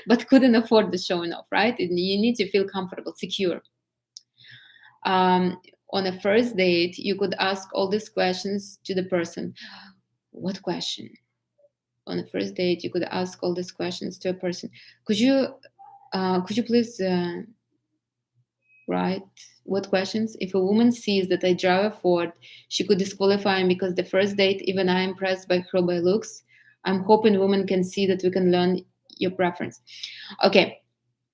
but couldn't afford the showing off, right? And you need to feel comfortable, secure. On a first date, you could ask all these questions to the person. What question? On the first date, you could ask all these questions to a person. Could you please write what questions? If a woman sees that I drive a Ford, she could disqualify me because the first date, even I am impressed by her by looks. I'm hoping women can see that we can learn your preference. Okay,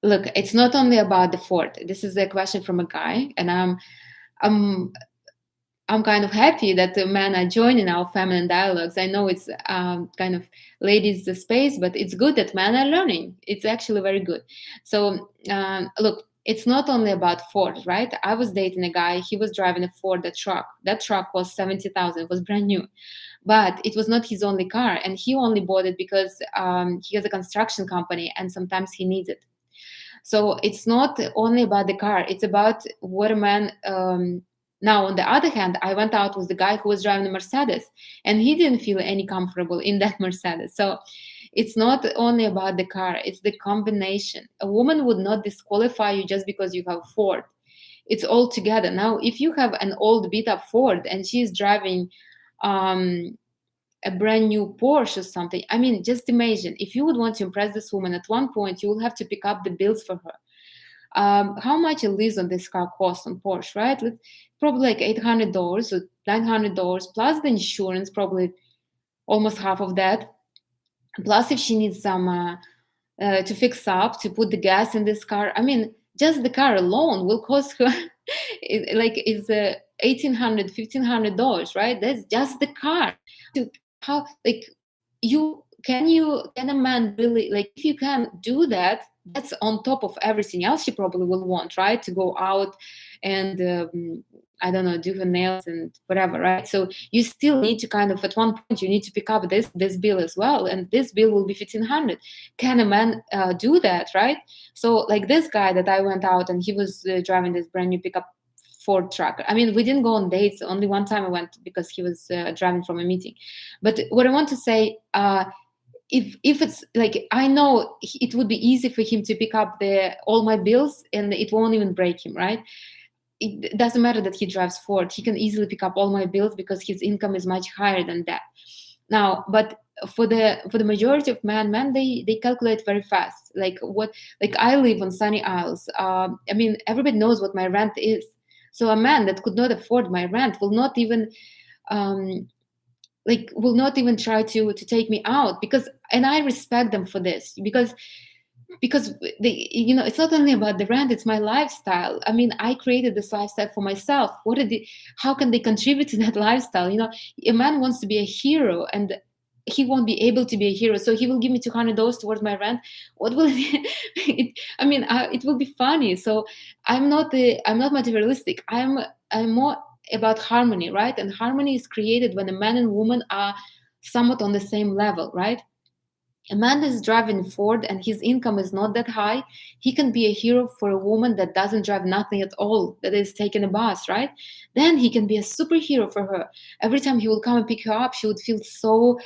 look, it's not only about the Ford. This is a question from a guy, and I'm I'm kind of happy that the men are joining our feminine dialogues. I know it's kind of ladies' space, but it's good that men are learning. It's actually very good. So look, it's not only about Ford, right? I was dating a guy. He was driving a Ford, a truck. That truck was 70,000. It was brand new, but it was not his only car, and he only bought it because he has a construction company, and sometimes he needs it. So it's not only about the car, it's about what a man. Now, on the other hand, I went out with the guy who was driving a Mercedes, and he didn't feel any comfortable in that Mercedes. So it's not only about the car, it's the combination. A woman would not disqualify you just because you have Ford. It's all together. Now, if you have an old beat up Ford and she's driving a brand new Porsche or something. I mean, just imagine if you would want to impress this woman at one point, you will have to pick up the bills for her. How much a lease on this car costs on Porsche, right? Probably like $800 or $900 plus the insurance, probably almost half of that. Plus, if she needs some to fix up, to put the gas in this car, I mean, just the car alone will cost her it's $1,800, $1,500, right? That's just the car. How like can a man really, like, if you can do that, that's on top of everything else she probably will want, right? To go out and I don't know, do her nails and whatever, right? So you still need to kind of, at one point, you need to pick up this bill as well, and this bill will be 1,500. Can a man do that, right? So like this guy that I went out and he was driving this brand new pickup Ford truck. I mean, we didn't go on dates. Only one time I went because he was driving from a meeting. But what I want to say, if it's like, I know it would be easy for him to pick up all my bills and it won't even break him, right? It doesn't matter that he drives Ford. He can easily pick up all my bills because his income is much higher than that. Now, but for the majority of men, they calculate very fast. Like I live on Sunny Isles. I mean, everybody knows what my rent is. So a man that could not afford my rent will not even try to take me out, because, and I respect them for this, because they, it's not only about the rent, it's my lifestyle. I mean, I created this lifestyle for myself. How can they contribute to that lifestyle? A man wants to be a hero, and he won't be able to be a hero, so he will give me $200 towards my rent. What will it will be funny. So I'm not materialistic. I'm more about harmony, right? And harmony is created when a man and woman are somewhat on the same level, right? A man that is driving Ford and his income is not that high, he can be a hero for a woman that doesn't drive nothing at all, that is taking a bus, right? Then he can be a superhero for her. Every time he will come and pick her up, she would feel so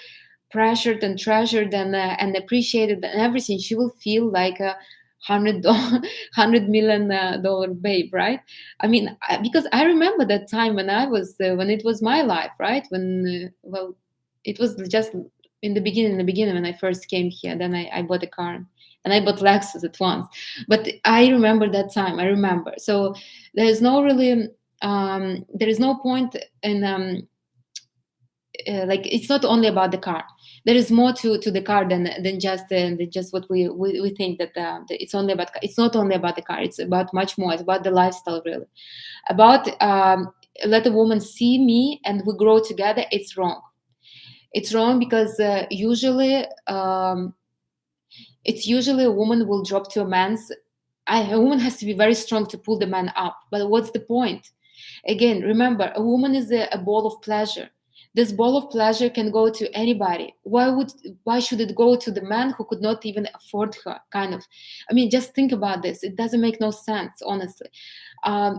pressured and treasured and appreciated and everything. She will feel like a $100 million babe, right? I mean, because I remember that time when when it was my life, right? When it was just in the beginning when I first came here. Then I bought a car and I bought Lexus at once. But I remember that time. I remember. So there's no really there is no point in it's not only about the car. There is more to the car than just what we think that it's only about. It's not only about the car. It's about much more. It's about the lifestyle, really. About let a woman see me and we grow together. It's wrong. It's wrong because usually a woman will drop to a man's. A woman has to be very strong to pull the man up. But what's the point? Again, remember, a woman is a ball of pleasure. This ball of pleasure can go to anybody. Why should it go to the man who could not even afford her? Kind of. I mean, just think about this. It doesn't make no sense, honestly.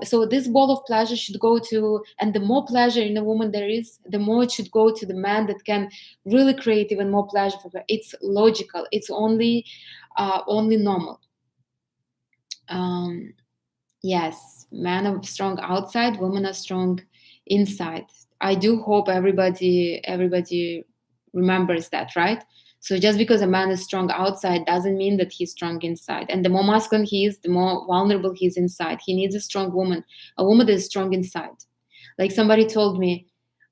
So this ball of pleasure should go to, and the more pleasure in a woman there is, the more it should go to the man that can really create even more pleasure for her. It's logical. It's only normal. Yes, men are strong outside, women are strong inside. I do hope everybody remembers that, right? So just because a man is strong outside doesn't mean that he's strong inside. And the more masculine he is, the more vulnerable he is inside. He needs a strong woman, a woman that is strong inside. Like somebody told me,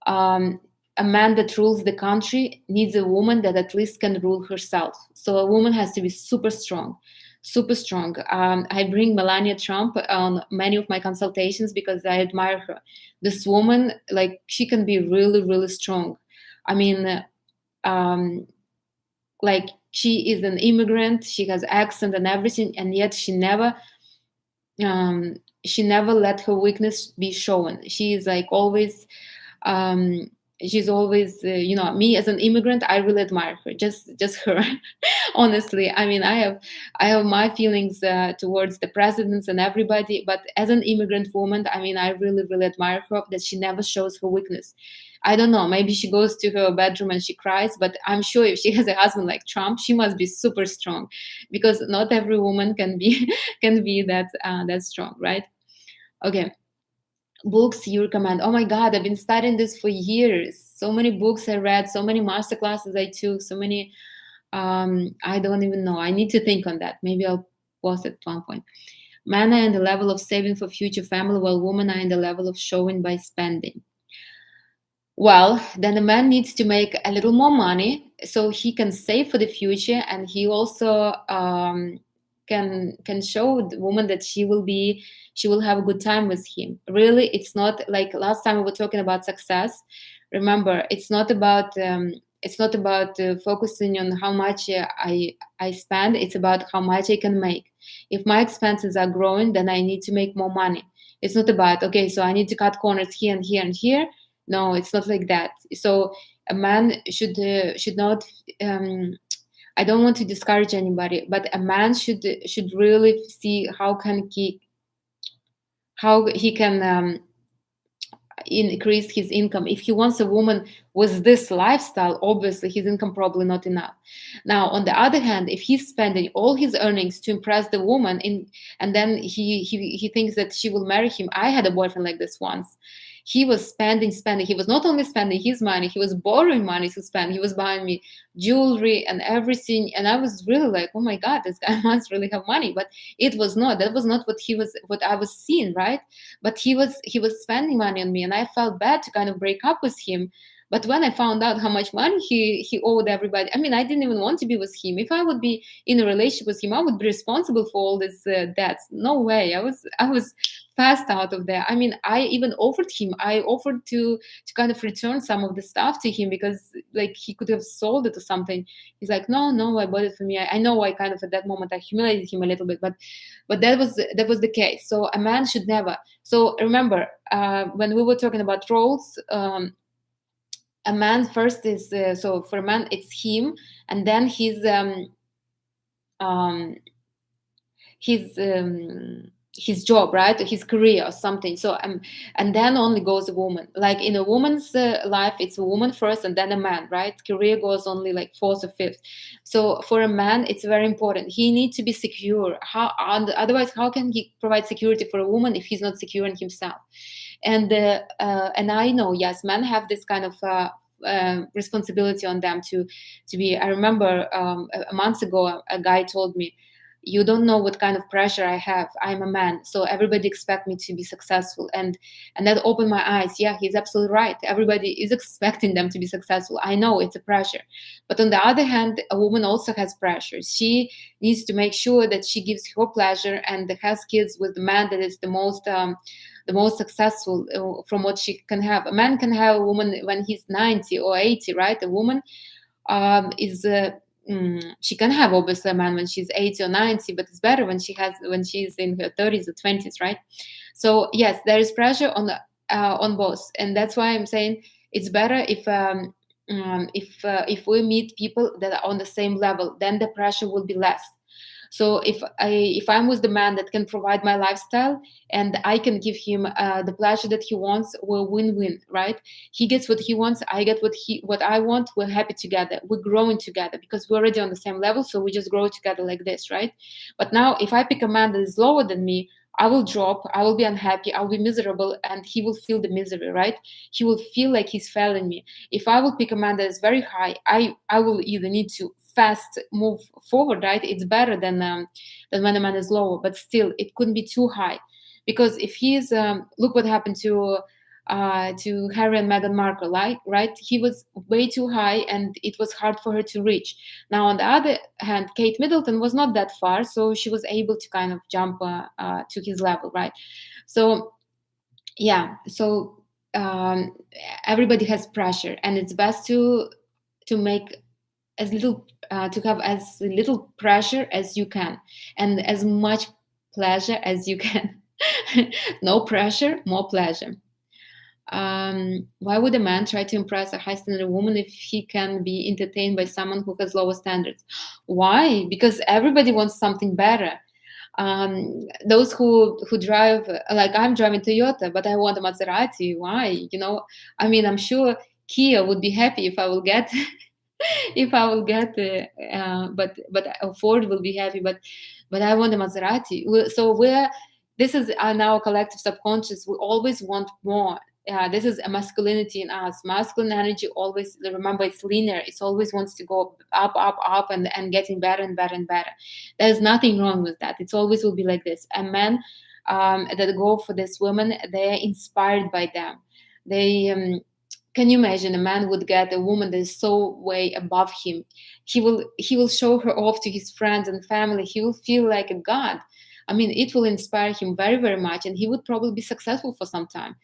a man that rules the country needs a woman that at least can rule herself. So a woman has to be super strong, super strong. I bring Melania Trump on many of my consultations because I admire her. This woman, like, she can be really, really strong. I mean, like, she is an immigrant, she has accent and everything, and yet she never let her weakness be shown. She is like always, she's always, me as an immigrant, I really admire her, just her. Honestly, I mean, I have my feelings towards the presidents and everybody, but as an immigrant woman, I mean, I really, really admire her, that she never shows her weakness. I don't know, maybe she goes to her bedroom and she cries, but I'm sure if she has a husband like Trump, she must be super strong, because not every woman can be can be that strong, right? Okay. Books you recommend? Oh my God, I've been studying this for years. So many books I read, so many master classes I took, so many. I don't even know. I need to think on that. Maybe I'll post at one point. Men are in the level of saving for future family, while women are in the level of showing by spending. Well, then the man needs to make a little more money so he can save for the future, and he also can show the woman that she will have a good time with him. Really, it's not like last time we were talking about success. Remember, it's not about focusing on how much I spend. It's about how much I can make. If my expenses are growing, then I need to make more money. It's not about, okay, so I need to cut corners here and here and here. No, it's not like that. So a man should not. I don't want to discourage anybody, but a man should really see how he can increase his income. If he wants a woman with this lifestyle, obviously his income probably not enough. Now, on the other hand, if he's spending all his earnings to impress the woman, and then he thinks that she will marry him. I had a boyfriend like this once. He was spending. He was not only spending his money, he was borrowing money to spend. He was buying me jewelry and everything. And I was really like, oh my God, this guy must really have money. But that was not what I was seeing, right? But he was spending money on me, and I felt bad to kind of break up with him. But when I found out how much money he owed everybody, I mean, I didn't even want to be with him. If I would be in a relationship with him, I would be responsible for all this debts. No way. I was fast out of there. I mean, I even offered to kind of return some of the stuff to him, because like he could have sold it or something. He's like, no, I bought it for me. I know I kind of at that moment I humiliated him a little bit, but that was the case. So a man should never. So remember, when we were talking about roles. A man first is so for a man it's him, and then his job, right, his career or something. So and then only goes a woman. Like in a woman's life, it's a woman first and then a man, right? Career goes only like fourth or fifth. So for a man, it's very important. He needs to be secure. Otherwise, how can he provide security for a woman if he's not secure in himself? And I know, yes, men have this kind of responsibility on them to be. I remember a month ago, a guy told me, "You don't know what kind of pressure I have. I'm a man, so everybody expect me to be successful." And that opened my eyes. Yeah, he's absolutely right. Everybody is expecting them to be successful. I know it's a pressure, but on the other hand, a woman also has pressure. She needs to make sure that she gives her pleasure and has kids with the man that is the most successful from what she can have. A man can have a woman when he's 90 or 80, right? A woman she can have obviously a man when she's 80 or 90, but it's better when she's in her 30s or 20s, right? So yes, there is pressure on both, and that's why I'm saying it's better if we meet people that are on the same level, then the pressure will be less. So if I'm with the man that can provide my lifestyle and I can give him the pleasure that he wants, we're win-win, right? He gets what he wants, I get what I want. We're happy together. We're growing together because we're already on the same level. So we just grow together like this, right? But now, if I pick a man that is lower than me, I will drop, I will be unhappy, I'll be miserable, and he will feel the misery, right? He will feel like he's failing me. If I will pick a man that is very high, I will either need to fast move forward, right? It's better than when a man is lower, but still it couldn't be too high. Because if he's look what happened to Harry and Meghan Markle, like, right? He was way too high, and it was hard for her to reach. Now, on the other hand, Kate Middleton was not that far, so she was able to kind of jump to his level, right? So, yeah, so everybody has pressure, and it's best to make as little to have as little pressure as you can, and as much pleasure as you can. No pressure, more pleasure. Why would a man try to impress a high standard woman if he can be entertained by someone who has lower standards? Why? Because everybody wants something better. Those who drive, like I'm driving Toyota, but I want a Maserati. Why? I mean, I'm sure Kia would be happy if I will get if I will get but Ford will be happy, but I want a Maserati. So this is now collective subconscious. We always want more. This is a masculinity in us. Masculine energy always, remember, it's linear. It always wants to go up, up, up, and getting better and better and better. There's nothing wrong with that. It always will be like this. And men that go for this woman, they're inspired by them. They can you imagine a man would get a woman that is so way above him? He will show her off to his friends and family. He will feel like a god. I mean, it will inspire him very, very much, and he would probably be successful for some time,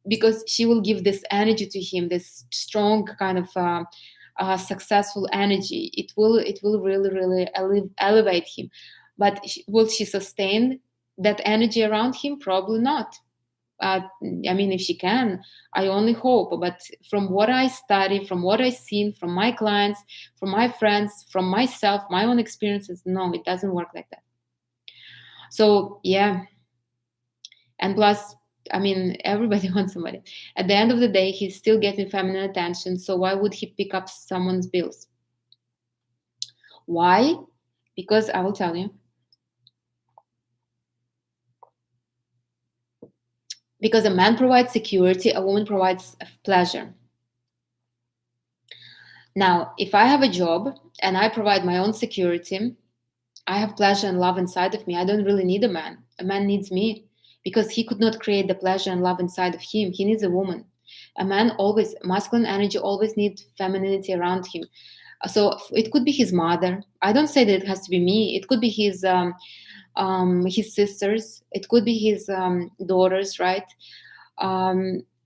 because she will give this energy to him, this strong kind of successful energy. It will really, really elevate him. But will she sustain that energy around him? Probably not. I mean, if she can, I only hope. But from what I study, from what I've seen, from my clients, from my friends, from myself, my own experiences, no, it doesn't work like that. So, yeah. And plus, I mean, everybody wants somebody. At the end of the day, he's still getting feminine attention. So why would he pick up someone's bills? Why? Because I will tell you. Because a man provides security, a woman provides pleasure. Now, if I have a job and I provide my own security, I have pleasure and love inside of me. I don't really need a man. A man needs me, because he could not create the pleasure and love inside of him. He needs a woman. A man always, masculine energy always needs femininity around him. So it could be his mother. I don't say that it has to be me. It could be his sisters. It could be his daughters, right?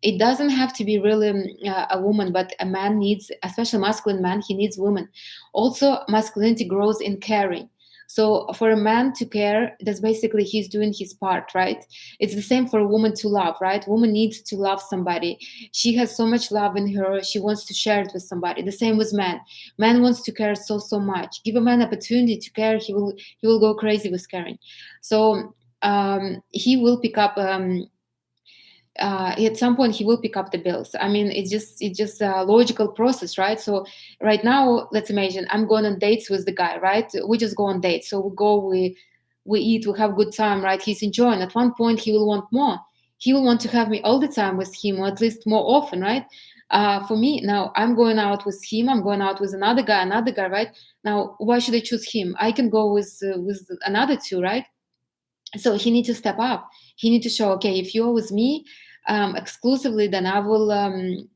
It doesn't have to be really a woman, but a man needs, especially masculine man, he needs women. Also, masculinity grows in caring. So for a man to care, that's basically he's doing his part, right? It's the same for a woman to love, right? Woman needs to love somebody. She has so much love in her. She wants to share it with somebody. The same with man. Man wants to care so much. Give a man opportunity to care, he will go crazy with caring. So he will pick up. At some point he will pick up the bills. I mean, it's just a logical process, right? So right now, let's imagine I'm going on dates with the guy, right? We just go on dates. So we eat, we have good time, right? He's enjoying. At one point he will want more. He will want to have me all the time with him, or at least more often, right? For me now, I'm going out with him, I'm going out with another guy, right? Now, why should I choose him? I can go with another two, right? So he needs to step up. He needs to show, okay, if you're with me exclusively, then I will, then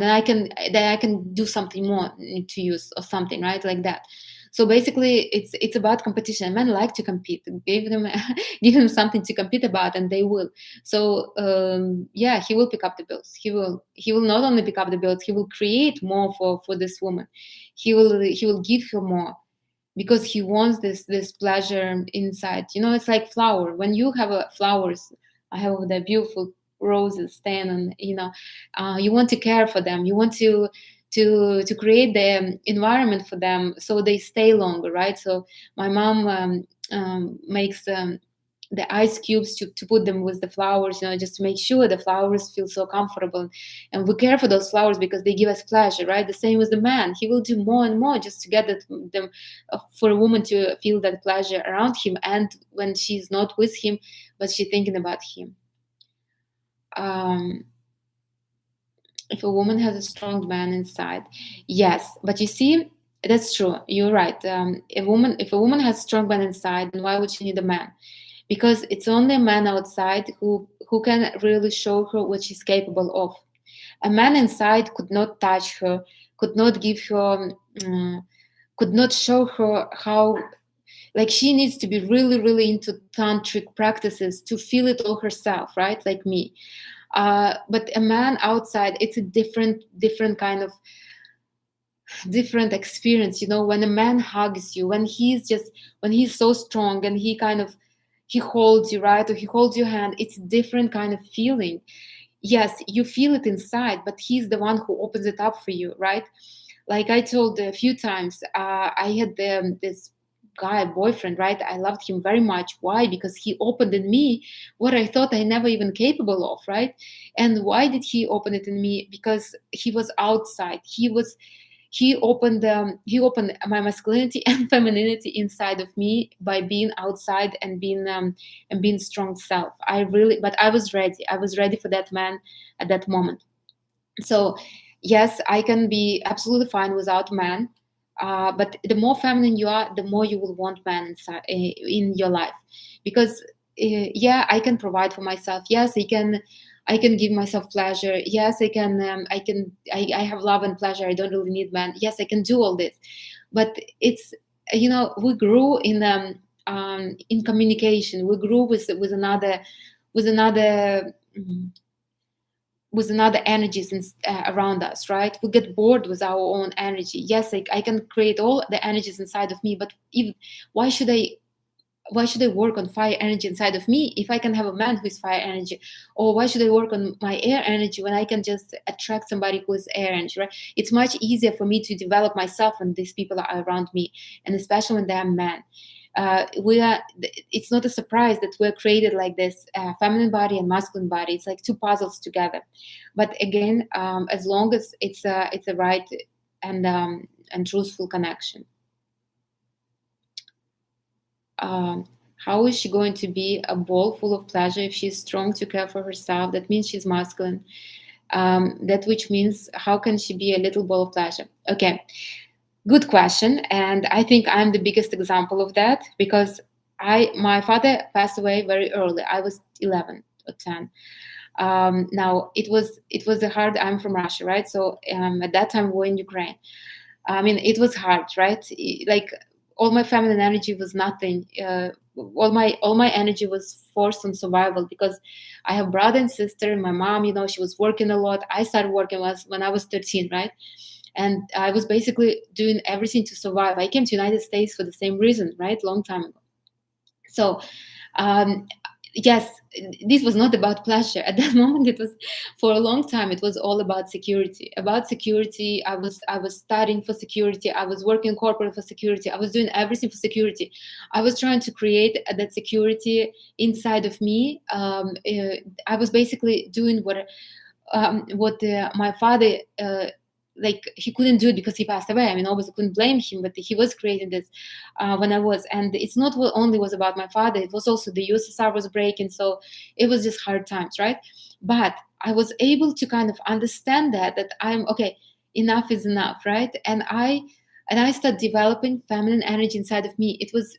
I can do something more to you or something, right? Like that. So basically, it's about competition. Men like to compete. Give them something to compete about, and they will. So yeah, he will pick up the bills. He will not only pick up the bills. He will create more for this woman. He will give her more, because he wants this pleasure inside. It's like flower. When you have flowers, I have the beautiful roses stand, and you want to care for them. You want to create the environment for them so they stay longer, right? So my mom makes the ice cubes to put them with the flowers, just to make sure the flowers feel so comfortable. And we care for those flowers because they give us pleasure, right? The same with the man. He will do more and more just to get them, for a woman to feel that pleasure around him, and when she's not with him, but she's thinking about him. If a woman has a strong man inside, yes, but you see, that's true, you're right. If a woman has a strong man inside, then why would she need a man? Because it's only a man outside who can really show her what she's capable of. A man inside could not touch her, could not give her, could not show her how, like, she needs to be really, really into tantric practices to feel it all herself, right? Like me. But a man outside, it's a different kind of different experience. When a man hugs you, when he's so strong and he holds you, right, or he holds your hand, it's a different kind of feeling. Yes, you feel it inside, but he's the one who opens it up for you, right? Like I told a few times, I had this guy boyfriend, right? I loved him very much. Why? Because he opened in me what I thought I never even capable of, right? And why did he open it in me? Because he was outside. He opened my masculinity and femininity inside of me by being outside and being strong self. But I was ready. I was ready for that man at that moment. So yes, I can be absolutely fine without man. But the more feminine you are, the more you will want man inside in your life, because yeah, I can provide for myself. Yes, I can give myself pleasure. Yes, I have love and pleasure. I don't really need man. Yes, I can do all this, but it's, we grew in communication. We grew with another with another energies around us, right? We get bored with our own energy. Yes, I can create all the energies inside of me, but even why should I work on fire energy inside of me if I can have a man who is fire energy? Or why should I work on my air energy when I can just attract somebody who is air energy, right? It's much easier for me to develop myself when these people are around me, and especially when they're men. It's not a surprise that we're created like this, feminine body and masculine body. It's like two puzzles together. But again, as long as it's a right and truthful connection. How is she going to be a ball full of pleasure if she's strong to care for herself? That means she's masculine. That which means, how can she be a little ball of pleasure? Okay, good question. And I think I'm the biggest example of that, because my father passed away very early. I was 11 or 10. Now it was a hard. I'm from Russia, right? So at that time we were in Ukraine. I mean, it was hard, right? Like, all my feminine energy was nothing. All my energy was forced on survival, because I have brother and sister. And my mom, she was working a lot. I started working when I was 13, right? And I was basically doing everything to survive. I came to United States for the same reason, right? Long time ago. So yes, this was not about pleasure at that moment. It was, for a long time, it was all about security. I was studying for security. I was working corporate for security. I was doing everything for security. I was trying to create that security inside of me. I was basically doing what my father, like, he couldn't do it because he passed away. I mean, obviously couldn't blame him, but he was creating this when I was. And it's not only was about my father, it was also the USSR was breaking. So it was just hard times, right? But I was able to kind of understand that I'm okay, enough is enough, right? And I started developing feminine energy inside of me. It was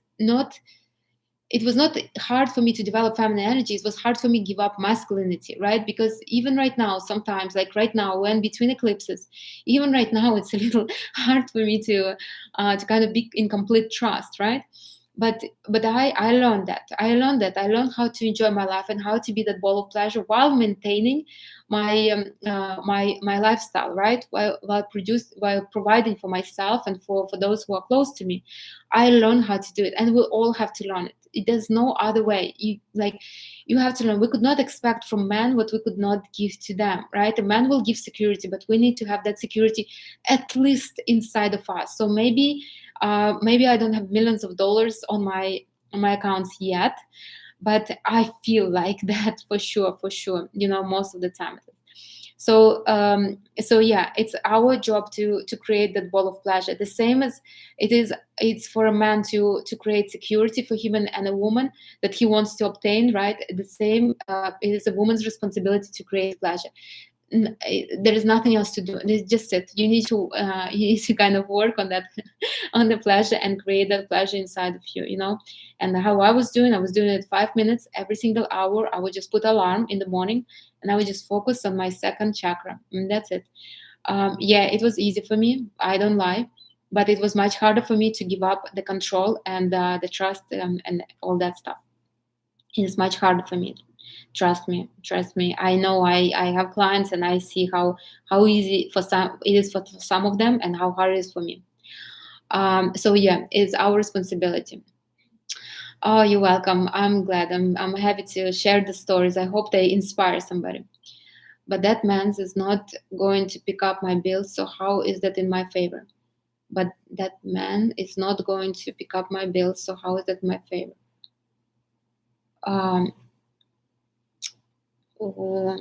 not hard for me to develop feminine energy. It was hard for me to give up masculinity, right? Because even right now, sometimes, like right now, when between eclipses, even right now, it's a little hard for me to kind of be in complete trust, right? But I learned that. I learned how to enjoy my life and how to be that ball of pleasure while maintaining my my lifestyle, right? While providing for myself and for those who are close to me. I learned how to do it, and we all have to learn it. There's no other way. You have to learn. We could not expect from men what we could not give to them, right? A man will give security, but we need to have that security at least inside of us. So maybe I don't have millions of dollars on my accounts yet, but I feel like that for sure, most of the time. So yeah, it's our job to create that ball of pleasure, the same as it's for a man to create security for him and a woman that he wants to obtain, right? The same, it is a woman's responsibility to create pleasure. There is nothing else to do. It's just it. You need to kind of work on that, on the pleasure, and create that pleasure inside of you. And how I was doing it 5 minutes every single hour. I would just put alarm in the morning, and I would just focus on my second chakra, and that's it. Yeah, it was easy for me, I don't lie, but it was much harder for me to give up the control and the trust, and all that stuff. It's much harder for me. Trust me. I know, I have clients, and I see how easy for some it is for some of them, and how hard it is for me. So yeah, it's our responsibility. Oh, you're welcome. I'm glad. I'm happy to share the stories. I hope they inspire somebody. But that man is not going to pick up my bills, so how is that in my favor? But that man is not going to pick up my bills, so how is that in my favor? Um, uh,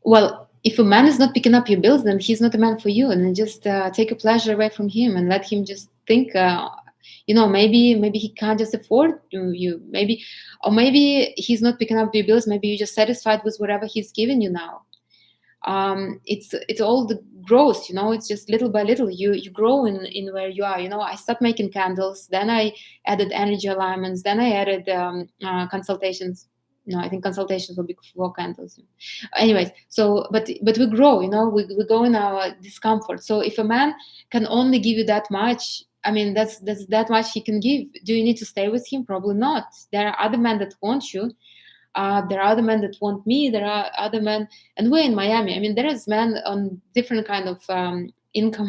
well, if a man is not picking up your bills, then he's not a man for you, and then just take a pleasure away from him and let him just think. Maybe he can't just afford you. Maybe, or maybe he's not picking up your bills. Maybe you're just satisfied with whatever he's giving you now. It's all the growth. It's just little by little you grow in where you are. I stopped making candles, then I added energy alignments, then I added consultations. No, I think consultations will be for candles. Anyways, so but we grow. We go in our discomfort. So if a man can only give you that much, I mean, that's that much he can give. Do you need to stay with him? Probably not. There are other men that want you. There are other men that want me. There are other men, and we're in Miami. I mean, there is men on different kind of income,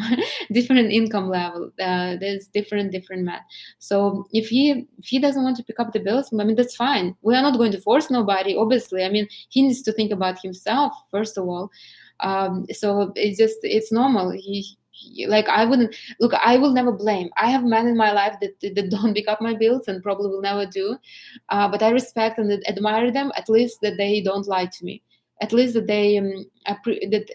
different income level. There's different men. So if he doesn't want to pick up the bills, I mean, that's fine. We are not going to force nobody. Obviously, I mean, he needs to think about himself first of all. So it's normal. Like, I wouldn't look. I will never blame. I have men in my life that don't pick up my bills, and probably will never do. But I respect and admire them. At least that they don't lie to me. At least that they that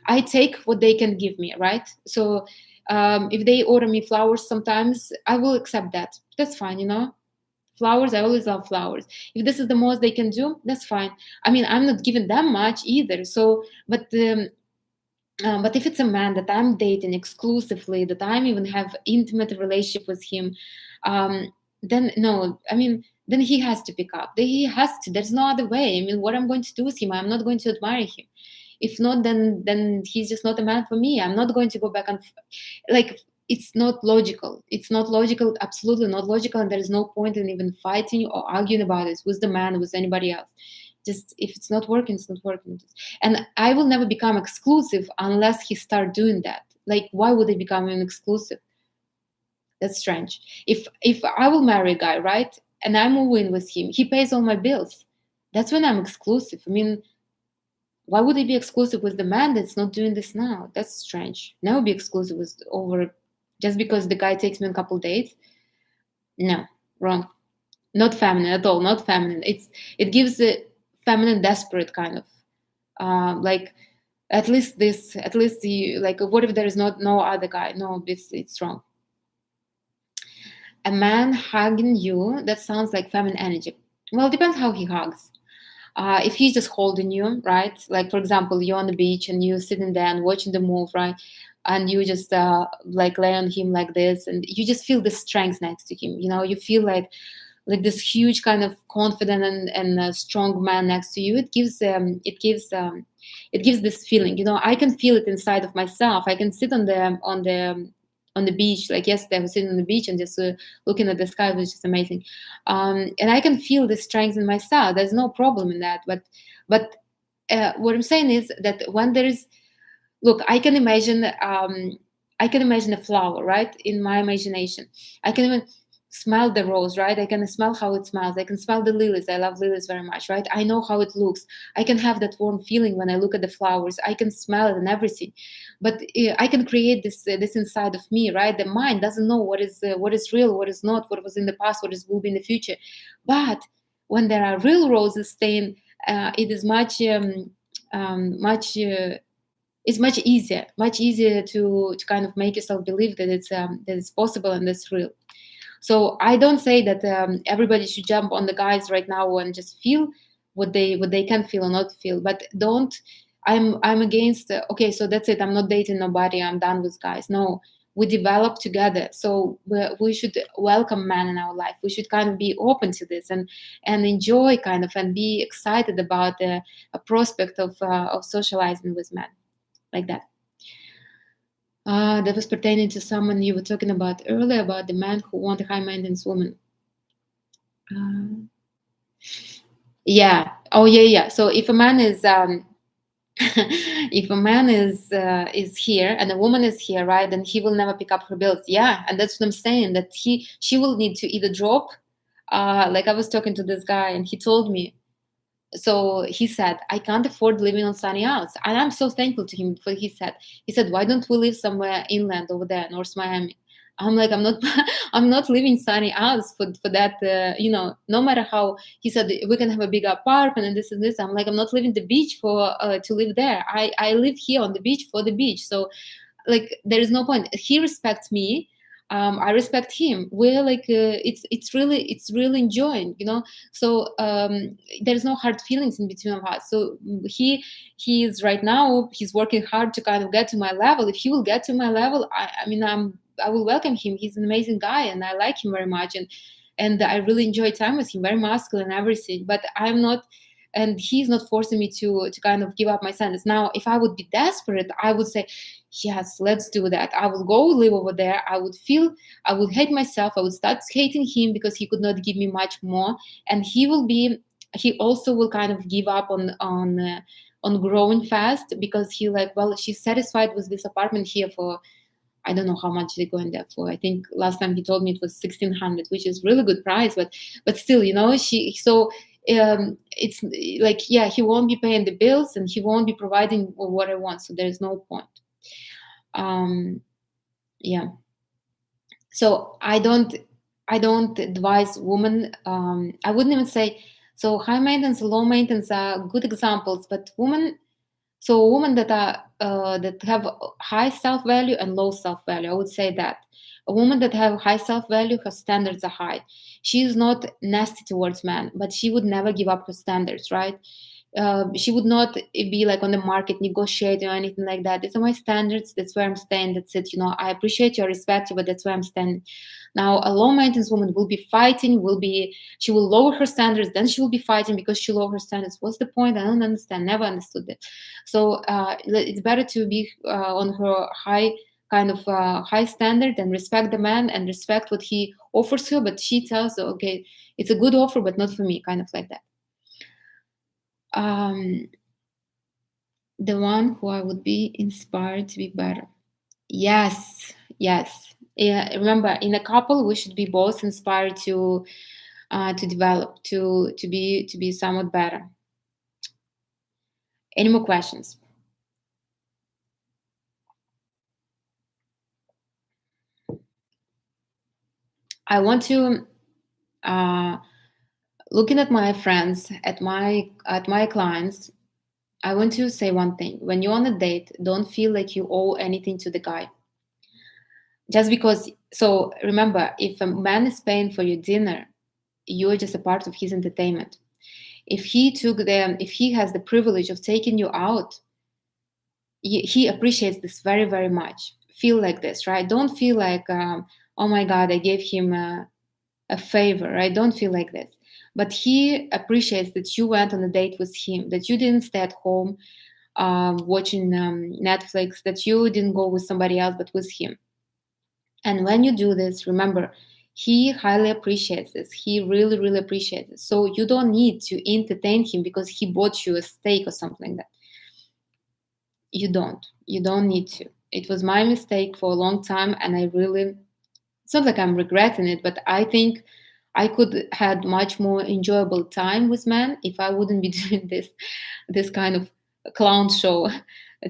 I take what they can give me. Right. So if they order me flowers, sometimes I will accept that. That's fine. Flowers, I always love flowers. If this is the most they can do, that's fine. I mean, I'm not giving them much either. So, but if it's a man that I'm dating exclusively, that I'm even have intimate relationship with him, then no, I mean, then he has to pick up. He has to. There's no other way. I mean, what I'm going to do with him, I'm not going to admire him. If not, then he's just not a man for me. I'm not going to go back and like. It's not logical. It's not logical. Absolutely not logical. And there is no point in even fighting or arguing about it with the man, with anybody else. Just if it's not working, it's not working. And I will never become exclusive unless he start doing that. Like, why would I become an exclusive? That's strange. If I will marry a guy, right, and I move in with him, he pays all my bills. That's when I'm exclusive. I mean, why would I be exclusive with the man that's not doing this now? That's strange. Never be exclusive with over just because the guy takes me on a couple dates. No, wrong. Not feminine at all. Not feminine. It gives a feminine, desperate kind of like. At least the like. What if there is no other guy? No, it's wrong. A man hugging you, that sounds like feminine energy. Well, it depends how he hugs. If he's just holding you, right? Like, for example, you're on the beach and you're sitting there and watching the move, right? And you just like lay on him like this, and you just feel the strength next to him. You feel like this huge kind of confident and strong man next to you. It gives this feeling. I can feel it inside of myself. I can sit on the beach. Like yesterday, I was sitting on the beach and just looking at the sky, which is amazing. And I can feel the strength in myself. There's no problem in that. But what I'm saying is that when there is, look, I can imagine a flower, right? In my imagination, I can even smell the rose, right? I can smell how it smells. I can smell the lilies. I love lilies very much, right? I know how it looks. I can have that warm feeling when I look at the flowers. I can smell it and everything. But I can create this inside of me, right? The mind doesn't know what is real, what is not, what was in the past, will be in the future. But when there are real roses, then it is it's much easier to kind of make yourself believe that it's possible and it's real. So I don't say that everybody should jump on the guys right now and just feel what they can feel or not feel, but don't. I'm against. Okay, so that's it. I'm not dating nobody. I'm done with guys. No, we develop together. So we should welcome men in our life. We should kind of be open to this and enjoy kind of and be excited about a prospect of socializing with men like that. That was pertaining to someone you were talking about earlier about the man who want a high maintenance woman. Yeah. Oh, yeah. So if a man is if a man is here and a woman is here, right, then he will never pick up her bills. Yeah, and that's what I'm saying. That she will need to either drop. Like I was talking to this guy, and he told me. So he said, I can't afford living on sunny isles. And I'm so thankful to him for he said. He said, why don't we live somewhere inland over there, North Miami? I'm like, I'm not I'm not living sunny isles for that, no matter how. He said, we can have a big apartment and this and this. I'm like, I'm not leaving the beach for to live there. I live here on the beach for the beach. So like there is no point. He respects me. I respect him. We're like it's really enjoying, So there's no hard feelings in between of us. So he is right now, he's working hard to kind of get to my level. If he will get to my level, I will welcome him. He's an amazing guy and I like him very much, and I really enjoy time with him. Very masculine and everything, but I'm not. And he's not forcing me to kind of give up my standards. Now, if I would be desperate, I would say, yes, let's do that. I will go live over there. I would hate myself. I would start hating him because he could not give me much more. And he also will kind of give up on growing fast because he like, well, she's satisfied with this apartment here for, I don't know how much they're going there for. I think last time he told me it was 1,600, which is really good price, but still, it's like, yeah, he won't be paying the bills and he won't be providing what I want. So there's no point. Yeah. So I don't advise women. I wouldn't even say, so high maintenance, low maintenance are good examples, but women that are that have high self-value and low self-value, I would say that a woman that have high self-value, her standards are high. She is not nasty towards men, but she would never give up her standards, right? She would not be like on the market negotiating or anything like that. These are my standards. That's where I'm staying. That's it. I appreciate you, I respect you, but that's where I'm standing. Now, a low maintenance woman will be fighting. She will lower her standards. Then she will be fighting because she lower her standards. What's the point? I don't understand. Never understood it. So it's better to be on her high standard and respect the man and respect what he offers her. But she tells her, okay, it's a good offer, but not for me, kind of like that. The one who I would be inspired to be better. Yes. Yeah, remember, in a couple, we should be both inspired to develop, to be somewhat better. Any more questions? I want to, looking at my friends, at my clients, I want to say one thing. When you're on a date, don't feel like you owe anything to the guy. Just because, so remember, if a man is paying for your dinner, you're just a part of his entertainment. If he has the privilege of taking you out, he appreciates this very, very much. Feel like this, right? Don't feel like, oh my God, I gave him a favor, right? Don't feel like this. But he appreciates that you went on a date with him, that you didn't stay at home watching Netflix, that you didn't go with somebody else, but with him. And when you do this, remember, he highly appreciates this. He really, really appreciates it. So you don't need to entertain him because he bought you a steak or something like that. You don't need to. It was my mistake for a long time, and it's not like I'm regretting it, but I think I could had much more enjoyable time with men if I wouldn't be doing this kind of clown show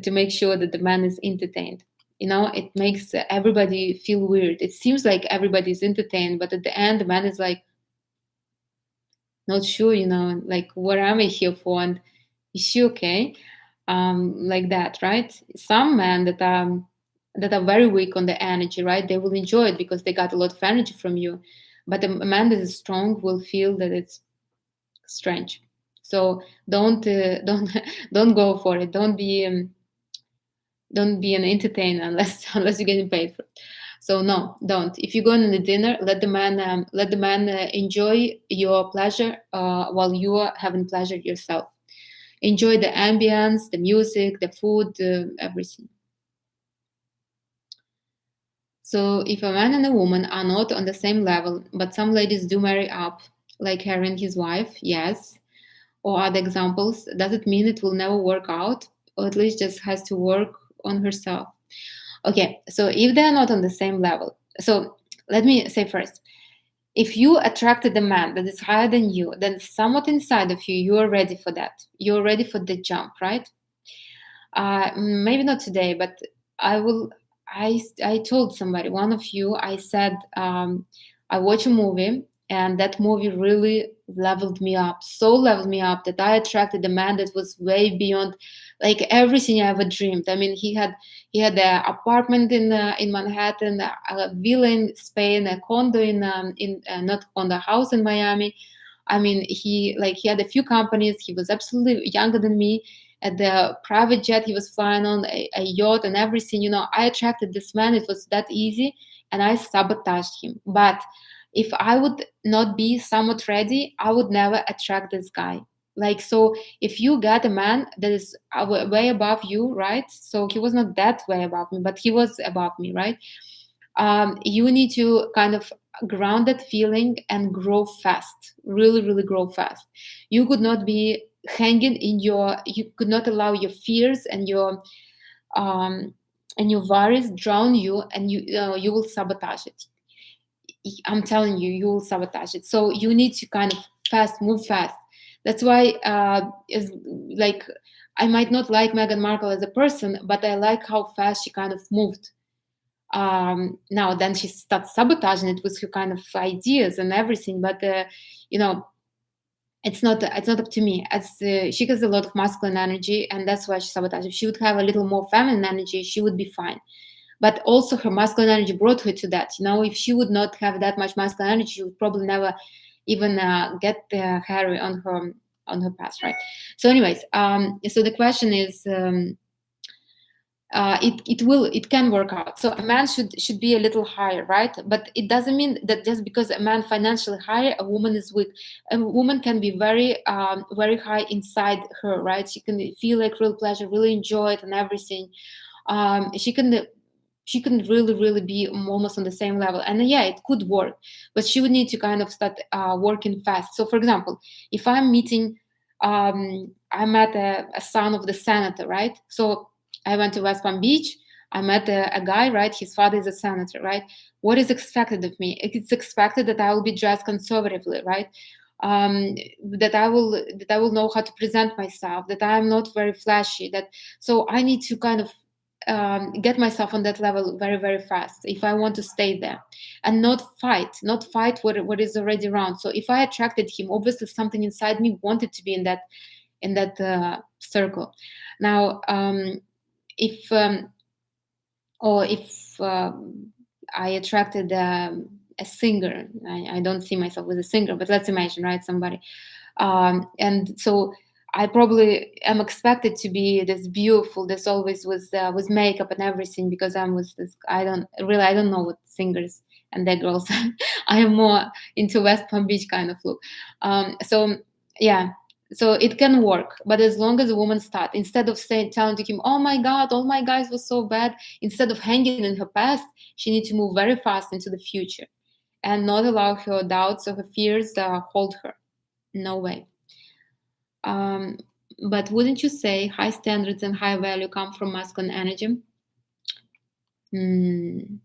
to make sure that the man is entertained. It makes everybody feel weird. It seems like everybody's entertained, but at the end, the man is like, not sure, like what am I here for, and is she okay? Like that, right? Some men that are very weak on the energy, right? They will enjoy it because they got a lot of energy from you. But a man that is strong will feel that it's strange. So don't go for it. Don't be an entertainer unless unless you're getting paid for it. So no, don't. If you go on a dinner, let the man enjoy your pleasure while you are having pleasure yourself. Enjoy the ambience, the music, the food, everything. So if a man and a woman are not on the same level, but some ladies do marry up, like Harry and his wife, yes, or other examples, does it mean it will never work out, or at least just has to work on herself? Okay, so if they're not on the same level, so let me say first, if you attracted a man that is higher than you, then somewhat inside of you, you are ready for that. You're ready for the jump, right? Maybe not today, but I will. I told somebody, one of you, I said, I watched a movie, and that movie really leveled me up, so leveled me up that I attracted a man that was way beyond, like everything I ever dreamed. I mean, he had an apartment in Manhattan, a villa in Spain, a condo in not condo, house in Miami. I mean, he had a few companies. He was absolutely younger than me. At the private jet he was flying on, a yacht and everything. I attracted this man. It was that easy, and I sabotaged him. But if I would not be somewhat ready, I would never attract this guy. Like, so if you get a man that is way above you, right? So he was not that way above me, but he was above me, right? You need to kind of ground that feeling and grow fast, really, really grow fast. You could not be hanging you could not allow your fears um, and your worries drown you, and you will sabotage it. I'm telling you, you will sabotage it. So you need to kind of move fast. That's why is like, I might not like Meghan Markle as a person, but I like how fast she kind of moved. Now then she starts sabotaging it with her kind of ideas and everything, but you know it's not up to me, as she has a lot of masculine energy, and that's why she sabotages. If she would have a little more feminine energy, she would be fine. But also her masculine energy brought her to that. If she would not have that much masculine energy, she would probably never even get Harry on her path, right? So anyways, so the question is, it can work out. So a man should be a little higher, right? But it doesn't mean that just because a man financially higher, a woman is weak. A woman can be very high inside her, right? She can feel like real pleasure, really enjoy it and everything. She can really, really be almost on the same level, and yeah, it could work, but she would need to kind of start working fast. So for example, if I'm meeting, I met a son of the senator, right? So I went to West Palm Beach. I met a guy, right? His father is a senator, right? What is expected of me? It's expected that I will be dressed conservatively, right? That I will know how to present myself. That I am not very flashy. So I need to kind of get myself on that level very, very fast if I want to stay there, and not fight what is already around. So if I attracted him, obviously something inside me wanted to be in that circle. Now, if or if I attracted a singer, I don't see myself as a singer, but let's imagine, right, somebody, and so I probably am expected to be this beautiful, this always with makeup and everything, because I'm with this. I don't know what singers and their girls. I am more into West Palm Beach kind of look. So yeah, so it can work, but as long as a woman start, instead of telling to him, "Oh my God, all my guys were so bad," instead of hanging in her past, she needs to move very fast into the future, and not allow her doubts or her fears hold her. No way. Um, but wouldn't you say high standards and high value come from masculine energy? Mm,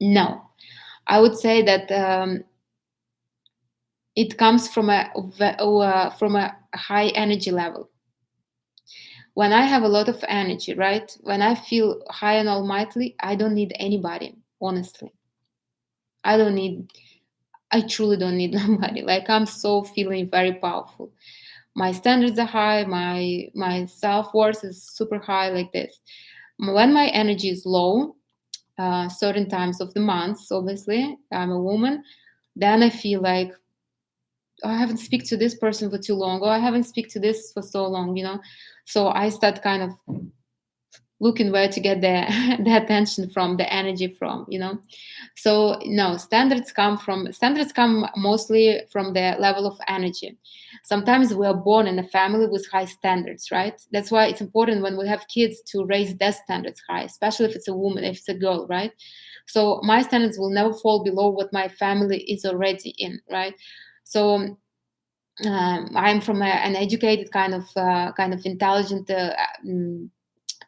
no, I would say that it comes from a high energy level. When I have a lot of energy, right? When I feel high and almighty, I don't need anybody. Honestly, I don't need. I truly don't need nobody. Like, I'm so feeling very powerful. My standards are high. My self-worth is super high, like this. When my energy is low, certain times of the months, obviously, I'm a woman, then I feel like, oh, I haven't speak to this person for too long, or I haven't speak to this for so long, So I start kind of looking where to get the the attention from, the energy from. So no, standards come mostly from the level of energy. Sometimes we are born in a family with high standards, right? That's why it's important when we have kids to raise their standards high, especially if it's a woman, if it's a girl, right? So my standards will never fall below what my family is already in, right? So I'm from an educated kind of intelligent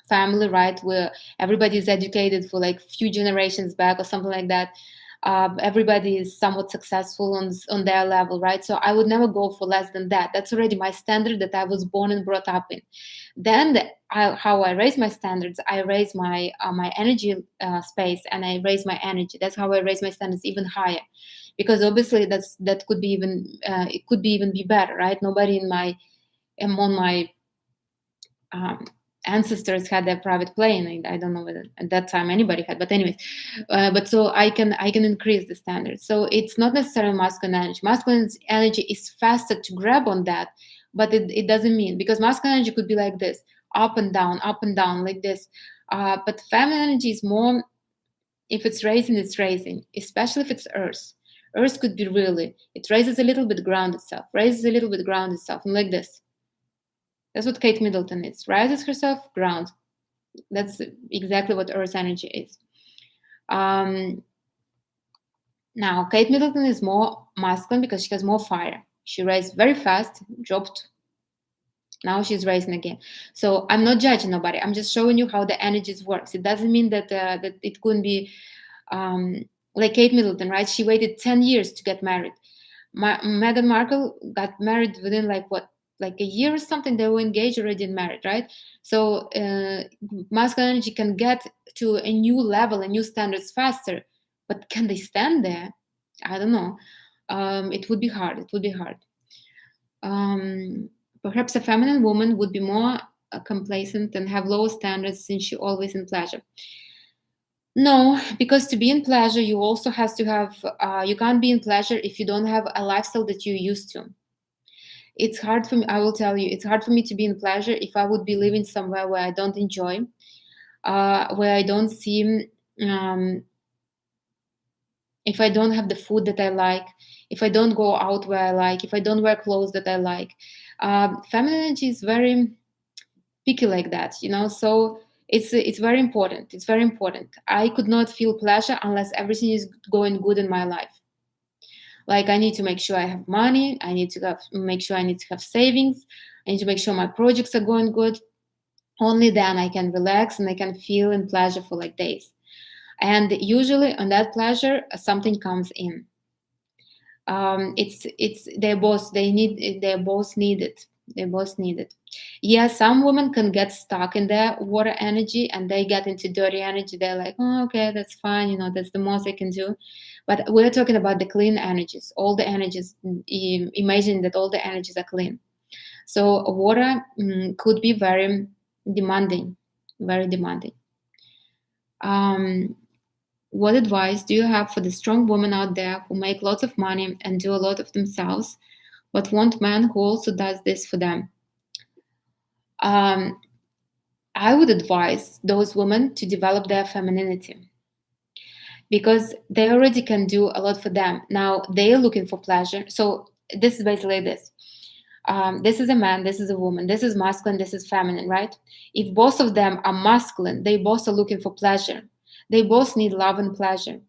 family, right, where everybody is educated for like few generations back or something like that. Everybody is somewhat successful on their level, right? So I would never go for less than that. That's already my standard that I was born and brought up in. Then how I raise my standards, I raise my energy space, and I raise my energy. That's how I raise my standards even higher, because obviously that could be even it could be even be better, right? Nobody among my um, ancestors had their private plane. I don't know whether at that time anybody had, but anyways, but so I can increase the standard. So it's not necessarily masculine energy. Masculine energy is faster to grab on that, but it doesn't mean, because masculine energy could be like this, up and down like this. But feminine energy is more, if it's raising, especially if it's earth. Earth could be really, it raises a little bit, ground itself, raises a little bit, ground itself, and like this. That's what Kate Middleton is. Rises herself, grounds. That's exactly what Earth energy is. Now, Kate Middleton is more masculine because she has more fire. She raised very fast, dropped. Now she's raising again. So I'm not judging nobody. I'm just showing you how the energies works. It doesn't mean that that it couldn't be like Kate Middleton, right? She waited 10 years to get married. Meghan Markle got married within like a year or something. They were engaged already and married, right? So masculine energy can get to a new level, a new standards faster, but can they stand there? I don't know. It would be hard. It would be hard. Perhaps a feminine woman would be more complacent and have lower standards since she always in pleasure. No, because to be in pleasure, you also have to have, you can't be in pleasure if you don't have a lifestyle that you're used to. It's hard for me, I will tell you, it's hard for me to be in pleasure if I would be living somewhere where I don't enjoy, where I don't see, if I don't have the food that I like, if I don't go out where I like, if I don't wear clothes that I like. Feminine energy is very picky like that, so it's very important. It's very important. I could not feel pleasure unless everything is going good in my life. Like, I need to make sure I have money. I need to make sure I need to have savings. I need to make sure my projects are going good. Only then I can relax and I can feel in pleasure for like days. And usually on that pleasure, something comes in. It's they're both needed. They both need it. Yeah, some women can get stuck in their water energy and they get into dirty energy. They're like, oh, okay, that's fine. That's the most I can do. But we're talking about the clean energies, all the energies. Imagine that all the energies are clean. So water could be very demanding, very demanding. What advice do you have for the strong women out there who make lots of money and do a lot of themselves, but want man who also does this for them? I would advise those women to develop their femininity, because they already can do a lot for them. Now they're looking for pleasure. So this is basically this. This is a man, this is a woman, this is masculine, this is feminine, right? If both of them are masculine, they both are looking for pleasure. They both need love and pleasure.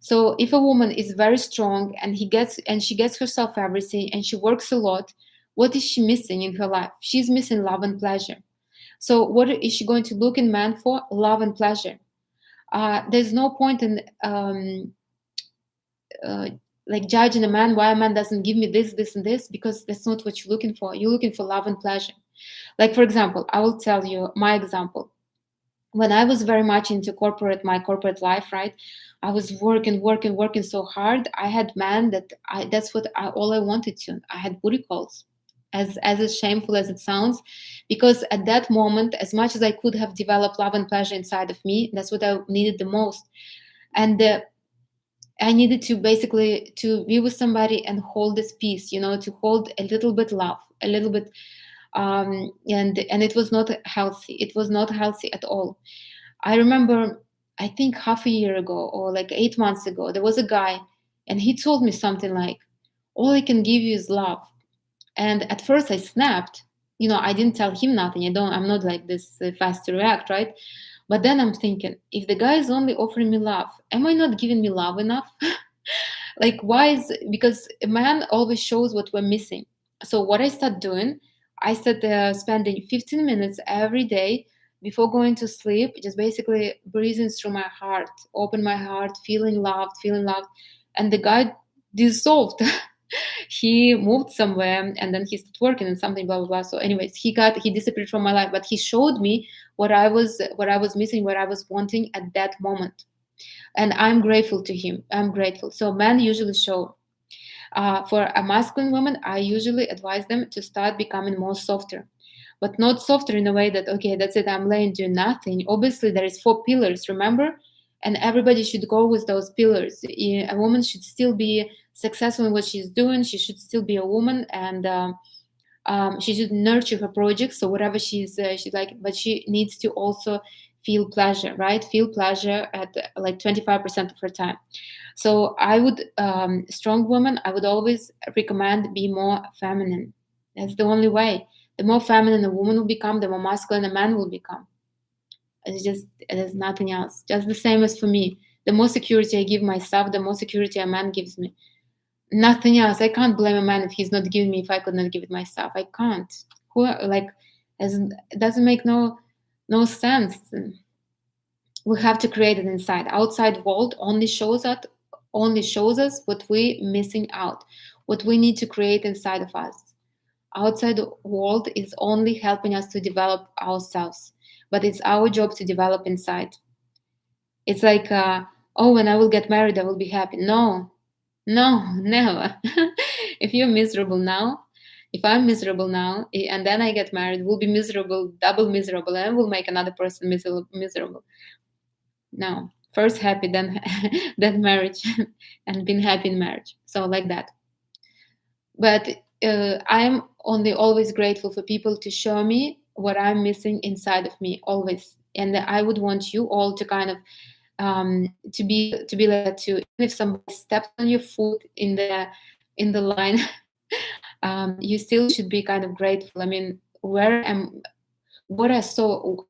So if a woman is very strong and she gets herself everything and she works a lot, what is she missing in her life? She's missing love and pleasure. So what is she going to look in man for? Love and pleasure. There's no point in like judging a man why a man doesn't give me this, this, and this, because that's not what you're looking for. You're looking for love and pleasure. Like, for example, I will tell you my example. when I was very much into my corporate life, right? I was working so hard. I had men that's all I wanted to. I had booty calls, as shameful as it sounds, because at that moment, as much as I could have developed love and pleasure inside of me, that's what I needed the most. And I needed to basically to be with somebody and hold this peace, to hold a little bit love, a little bit, and it was not healthy. It was not healthy at all. I remember, I think half a year ago or like 8 months ago, there was a guy, and he told me something like, "All I can give you is love." And at first, I snapped. I didn't tell him nothing. I'm not like this fast to react, right? But then I'm thinking, if the guy is only offering me love, am I not giving me love enough? Like, why is because a man always shows what we're missing. So what I start doing, I start spending 15 minutes every day before going to sleep, just basically breathing through my heart, open my heart, feeling loved. And the guy dissolved. He moved somewhere, and then he started working and something, blah blah blah. So anyways, he disappeared from my life, but he showed me what I was missing, what I was wanting at that moment. And I'm grateful to him. I'm grateful. So men usually show. For a masculine woman, I usually advise them to start becoming more softer, but not softer in a way that, okay, that's it, I'm laying doing nothing. Obviously, there is 4 pillars, remember? And everybody should go with those pillars. A woman should still be successful in what she's doing. She should still be a woman, and she should nurture her projects. So whatever she's like, but she needs to also feel pleasure, right? Feel pleasure at like 25% of her time. So I would, strong woman, I would always recommend be more feminine. That's the only way. The more feminine a woman will become, the more masculine a man will become. There's nothing else. Just the same as for me. The more security I give myself, the more security a man gives me. Nothing else. I can't blame a man if he's not giving me, if I could not give it myself. I can't. It doesn't make no sense. We have to create it inside. Outside world only shows us what we're missing out, what we need to create inside of us. Outside world is only helping us to develop ourselves, but it's our job to develop inside. It's like, oh, when I will get married, I will be happy. No, never. If you're miserable now, if I'm miserable now, and then I get married, we'll be miserable, double miserable, and we'll make another person miserable. No, first happy, then then marriage, and being happy in marriage. So like that. But I am only always grateful for people to show me what I'm missing inside of me, always. And I would want you all to kind of to be like that too. Even if somebody steps on your foot in the line, you still should be kind of grateful. I mean, how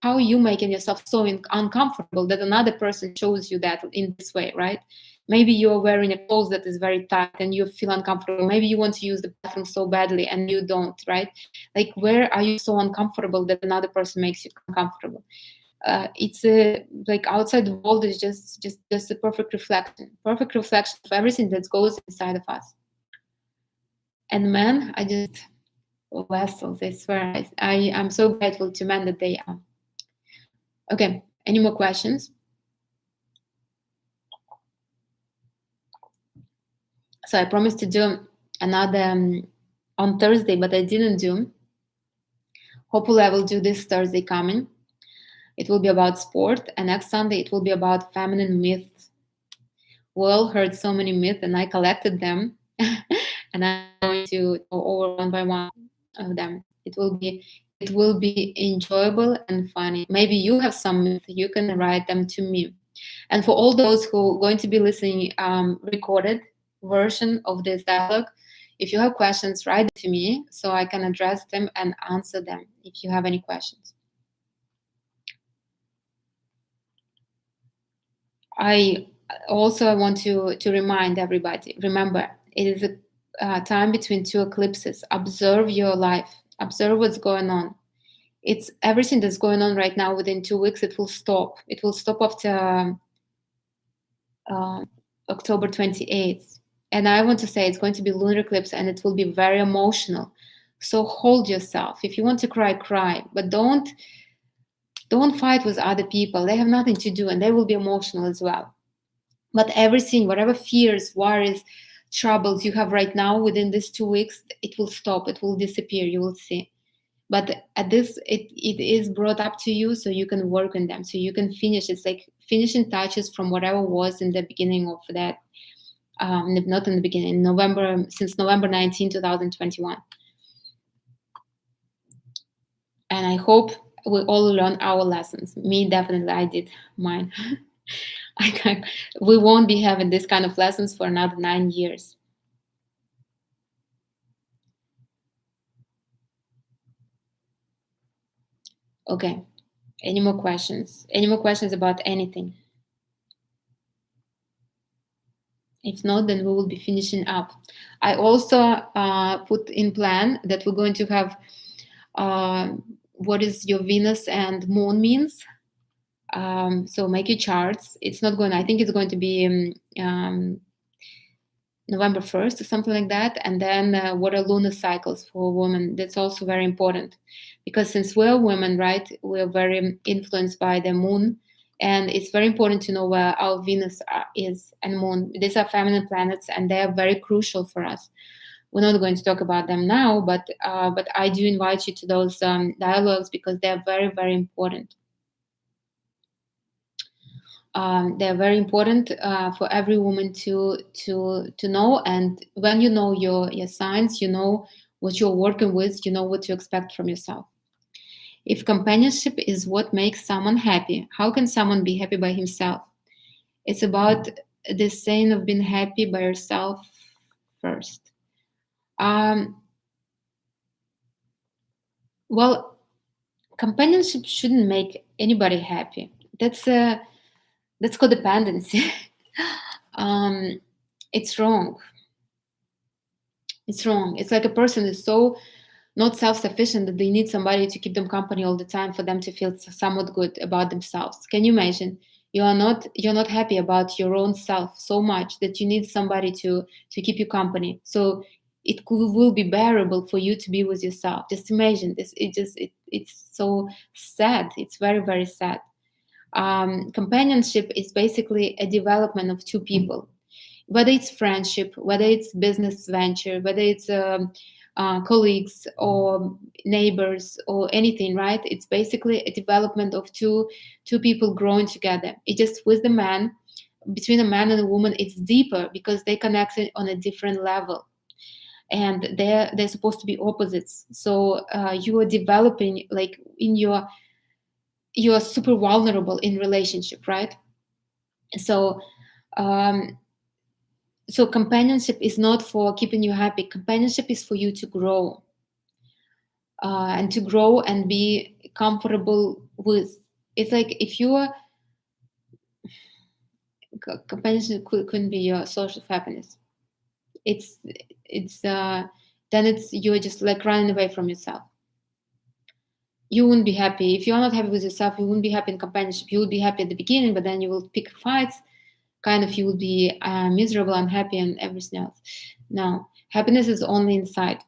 are you making yourself so uncomfortable that another person shows you that in this way, right? Maybe you're wearing a clothes that is very tight and you feel uncomfortable. Maybe you want to use the bathroom so badly and you don't, right? Like, where are you so uncomfortable that another person makes you uncomfortable? It's like outside the world is just a perfect reflection of everything that goes inside of us. And men, I just vessels, I swear, I'm so grateful to men that they are. Okay, any more questions? So I promised to do another on Thursday, but I didn't do. Hopefully I will do this Thursday coming. It will be about sport, and next Sunday it will be about feminine myths. We all heard so many myths, and I collected them, and I'm going to go over one by one of them. It will be enjoyable and funny. Maybe you have some myths, you can write them to me. And for all those who are going to be listening recorded version of this dialogue, if you have questions, write it to me so I can address them and answer them if you have any questions. I also want to remind everybody, remember, it is a time between 2 eclipses. Observe your life. Observe what's going on. It's everything that's going on right now. Within 2 weeks, it will stop. It will stop after October 28th. And I want to say it's going to be lunar eclipse, and it will be very emotional. So hold yourself. If you want to cry, cry. But don't Don't fight with other people. They have nothing to do and they will be emotional as well. But everything, whatever fears, worries, troubles you have right now within these 2 weeks, it will stop, it will disappear, you will see. But at this, it is brought up to you so you can work on them, so you can finish. It's like finishing touches from whatever was in the beginning of that, not in the beginning, November, since November 19, 2021. And I hope we all learn our lessons. Me, definitely, I did mine. We won't be having this kind of lessons for another 9 years. Okay. Any more questions? Any more questions about anything? If not, then we will be finishing up. I also put in plan that we're going to have what is your Venus and Moon means. So make your charts. It's not going. I think it's going to be November 1st or something like that. And then what are lunar cycles for women? That's also very important, because since we're women, right, we're very influenced by the moon. And it's very important to know where our Venus is and Moon. These are feminine planets, and they are very crucial for us. We're not going to talk about them now, but I do invite you to those dialogues because they are very, very important. They're very important for every woman to know. And when you know your signs, you know what you're working with, you know what to expect from yourself. If companionship is what makes someone happy, how can someone be happy by himself? It's about this saying of being happy by yourself first. Well, companionship shouldn't make anybody happy. That's codependency. It's wrong. It's wrong. It's like a person is so not self-sufficient that they need somebody to keep them company all the time for them to feel somewhat good about themselves. Can you imagine? You're not happy about your own self so much that you need somebody to keep you company. So will be bearable for you to be with yourself. Just imagine this. It's so sad. It's very, very sad. Companionship is basically a development of two people, whether it's friendship, whether it's business venture, whether it's colleagues or neighbors or anything, right? It's basically a development of two people growing together. It just with the man, between a man and a woman, it's deeper because they connect on a different level, and they're supposed to be opposites. So you are developing, like in you are super vulnerable in relationship, right? So so companionship is not for keeping you happy. Companionship is for you to grow, and to grow and be comfortable with. It's like if you are companionship couldn't be your source of happiness. It's then it's you're just like running away from yourself. You wouldn't be happy if you're not happy with yourself. You wouldn't be happy in companionship. You would be happy at the beginning, but then you will pick fights. Kind of you will be miserable, unhappy, and everything else. No, happiness is only inside.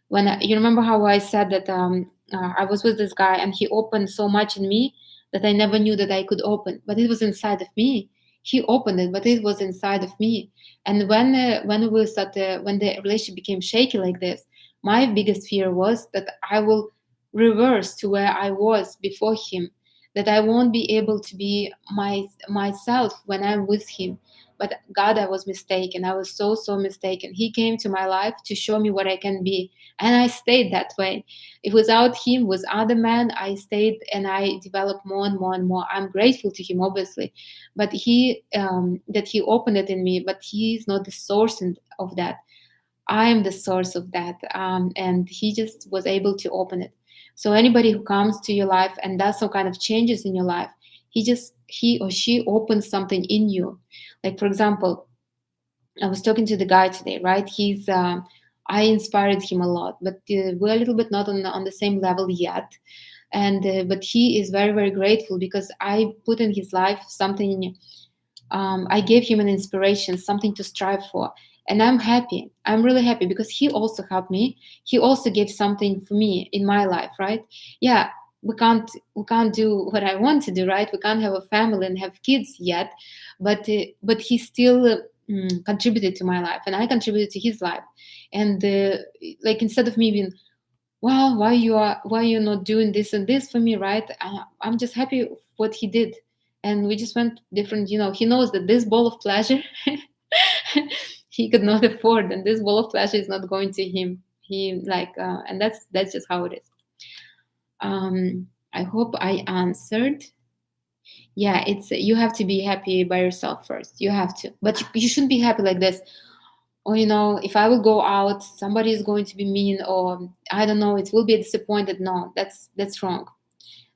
When you remember how I said that I was with this guy and he opened so much in me that I never knew that I could open, but it was inside of me. He opened it, but it was inside of me. And when the relationship became shaky like this, my biggest fear was that I will reverse to where I was before him, that I won't be able to be myself when I'm with him. But God, I was mistaken. I was so mistaken. He came to my life to show me what I can be. And I stayed that way. If without him, with other men, I stayed and I developed more and more and more. I'm grateful to him, obviously. But that he opened it in me, but he's not the source of that. I am the source of that. And he just was able to open it. So anybody who comes to your life and does some kind of changes in your life, he or she opens something in you. Like, for example, I was talking to the guy today, right? I inspired him a lot, but we're a little bit not on the same level yet. And but he is very, very grateful because I put in his life something. I gave him an inspiration, something to strive for. And I'm happy. I'm really happy because he also helped me. He also gave something for me in my life, right? Yeah, we can't do what I want to do, right? We can't have a family and have kids yet, but he still contributed to my life, and I contributed to his life. And like, instead of me being, well, why you're not doing this and this for me, right? I'm just happy with what he did, and we just went different. He knows that this ball of pleasure he could not afford, and this ball of pleasure is not going to him. He like, and that's just how it is. I hope I answered. Yeah, it's, you have to be happy by yourself first. You have to, but you shouldn't be happy like this. Or, if I will go out, somebody is going to be mean, or I don't know, it will be disappointed. No, that's wrong.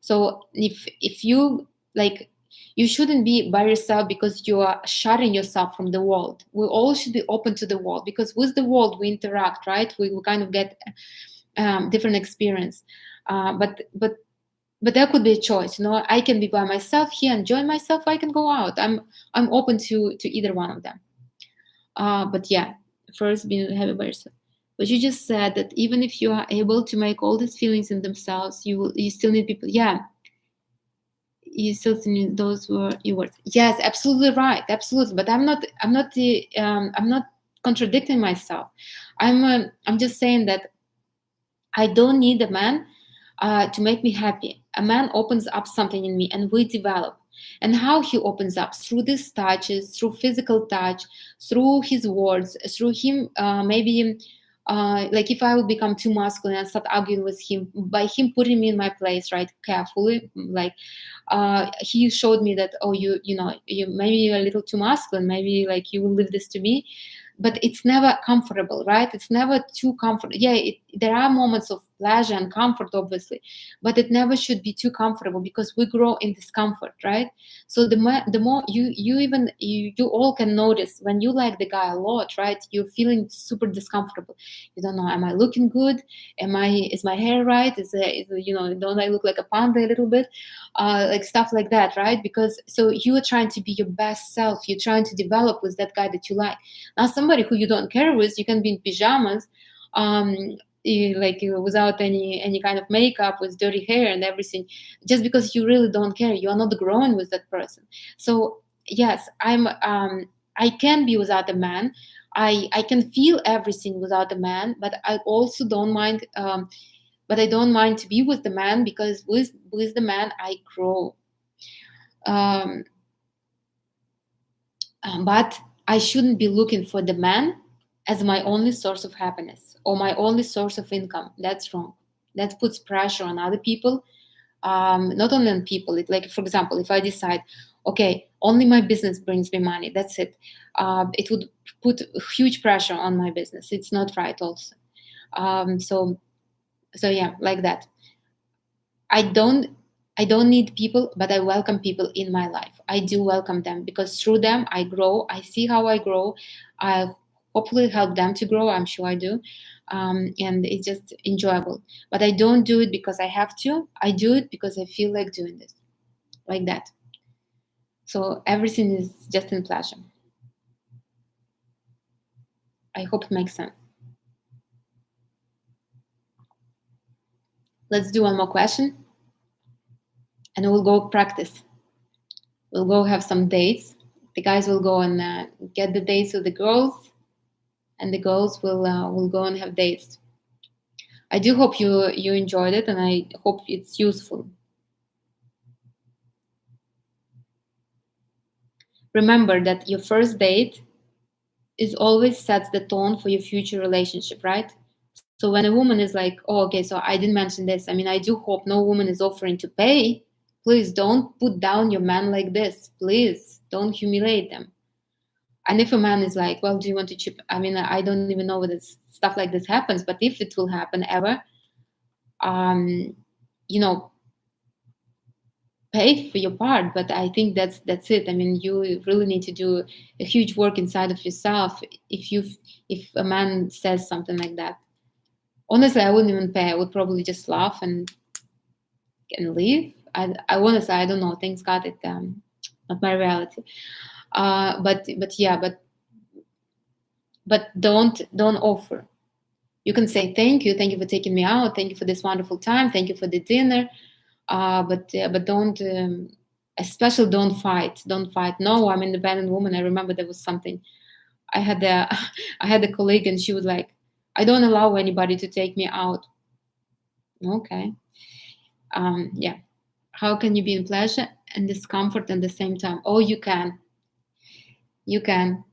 So if you like, you shouldn't be by yourself because you are shutting yourself from the world. We all should be open to the world, because with the world we interact, right? We kind of get different experience. But there could be a choice. I can be by myself here, enjoy myself. I can go out. I'm open to either one of them. But yeah, first being happy by yourself. But you just said that even if you are able to make all these feelings in themselves, you still need people. Yeah, you still need, those were your words. Yes, absolutely right, absolutely. But I'm not contradicting myself. I'm just saying that I don't need a man to make me happy. A man opens up something in me, and we develop. And how he opens up? Through these touches, through physical touch, through his words, through him, maybe like if I would become too masculine and start arguing with him, by him putting me in my place, right, carefully, like he showed me that, oh, you maybe you're a little too masculine, maybe like you will leave this to me. But it's never comfortable, right? It's never too comfortable. Yeah, there are moments of pleasure and comfort, obviously, but it never should be too comfortable, because we grow in discomfort, right? So the more you all can notice when you like the guy a lot, right? You're feeling super discomfortable. You don't know, am I looking good? Is my hair right? Don't I look like a panda a little bit? Like stuff like that, right? Because so you are trying to be your best self. You're trying to develop with that guy that you like. Now, somebody who you don't care with, you can be in pajamas, without any kind of makeup, with dirty hair and everything, just because you really don't care. You are not growing with that person. So yes, I can be without a man. I can feel everything without a man, but I also don't mind. But I don't mind to be with the man, because with the man I grow. But I shouldn't be looking for the man as my only source of happiness or my only source of income. That's wrong. That puts pressure on other people, not only on people. Like, for example, if I decide, okay, only my business brings me money, that's it. It would put huge pressure on my business. It's not right also. So yeah, like that. I don't need people, but I welcome people in my life. I do welcome them, because through them I grow. I see how I grow. I hopefully help them to grow. I'm sure I do. And it's just enjoyable. But I don't do it because I have to. I do it because I feel like doing this, like that. So everything is just in pleasure. I hope it makes sense. Let's do one more question, and we'll go practice. We'll go have some dates. The guys will go and get the dates with the girls, and the girls will go and have dates. I do hope you enjoyed it, and I hope it's useful. Remember that your first date is always sets the tone for your future relationship, right? So when a woman is like, oh, okay, so I didn't mention this. I mean, I do hope no woman is offering to pay. Please don't put down your man like this. Please don't humiliate them. And if a man is like, well, do you want to chip? I mean, I don't even know whether stuff like this happens, but if it will happen ever, pay for your part. But I think that's it. I mean, you really need to do a huge work inside of yourself if a man says something like that. Honestly, I wouldn't even pay. I would probably just laugh and leave. I honestly, I don't know. Thanks God, it not my reality. But don't offer. You can say thank you for taking me out, thank you for this wonderful time, thank you for the dinner. But don't, especially don't fight. Don't fight. No, I'm an independent woman. I remember there was something. I had a I had a colleague, and she was like, I don't allow anybody to take me out. Okay. Yeah. How can you be in pleasure and discomfort at the same time? Oh, you can. You can.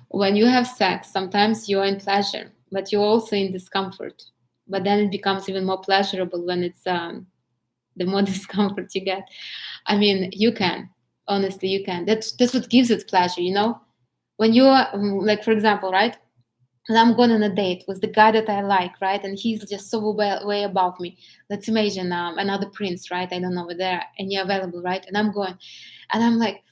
When you have sex, sometimes you're in pleasure, but you're also in discomfort. But then it becomes even more pleasurable when it's the more discomfort you get. I mean, you can. Honestly, you can. That's what gives it pleasure, you know? When you're like, for example, right? And I'm going on a date with the guy that I like, right? And he's just so way above me. Let's imagine another prince, right? I don't know whether there any available, right? And I'm going, and I'm like,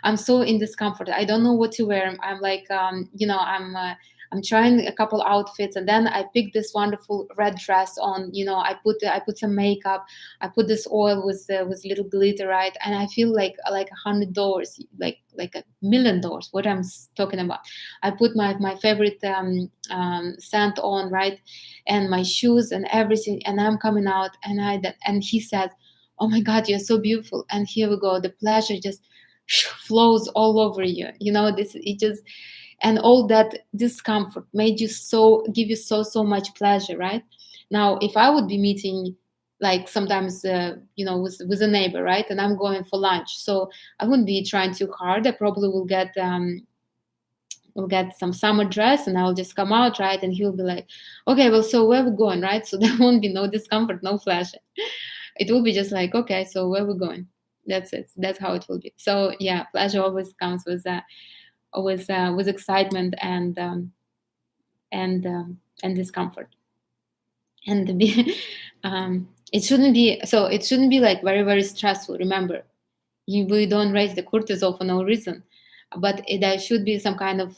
I'm so in discomfort. I don't know what to wear. I'm like, I'm trying a couple outfits, and then I pick this wonderful red dress on. I put some makeup. I put this oil with little glitter, right? And I feel like $100, like $1,000,000. What I'm talking about. I put my favorite scent on, right, and my shoes and everything, and I'm coming out, and he says, "Oh my God, you're so beautiful!" And here we go. The pleasure just flows all over you. This it just, and all that discomfort made you give you so much pleasure, right? Now, if I would be meeting, like, sometimes with a neighbor, right, and I'm going for lunch, so I wouldn't be trying too hard. I probably will get some summer dress, and I'll just come out, right, and he'll be like, okay, well, so where we going, right? So there won't be no discomfort, no pleasure. It will be just like, okay, so where we going? That's it. That's how it will be. So yeah, pleasure always comes with excitement and discomfort. And it shouldn't be so. It shouldn't be like very, very stressful. Remember, we don't raise the cortisol for no reason, but there should be some kind of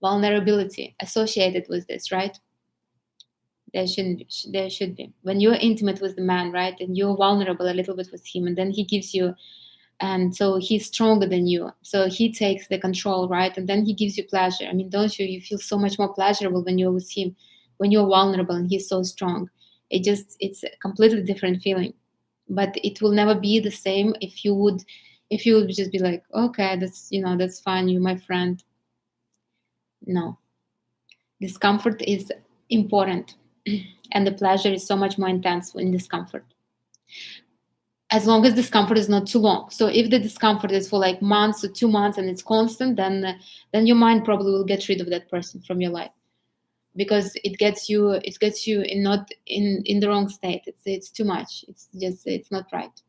vulnerability associated with this, right? There should be. When you're intimate with the man, right, and you're vulnerable a little bit with him, and then he gives you, and so he's stronger than you, so he takes the control, right, and then he gives you pleasure. I mean, don't you feel so much more pleasurable when you're with him, when you're vulnerable and he's so strong? It's a completely different feeling. But it will never be the same if you would just be like, okay, that's fine, you're my friend. No. Discomfort is important, and the pleasure is so much more intense in discomfort, as long as discomfort is not too long. So if the discomfort is for like months or 2 months and it's constant, then your mind probably will get rid of that person from your life, because it gets you in not in the wrong state. It's too much. It's not right.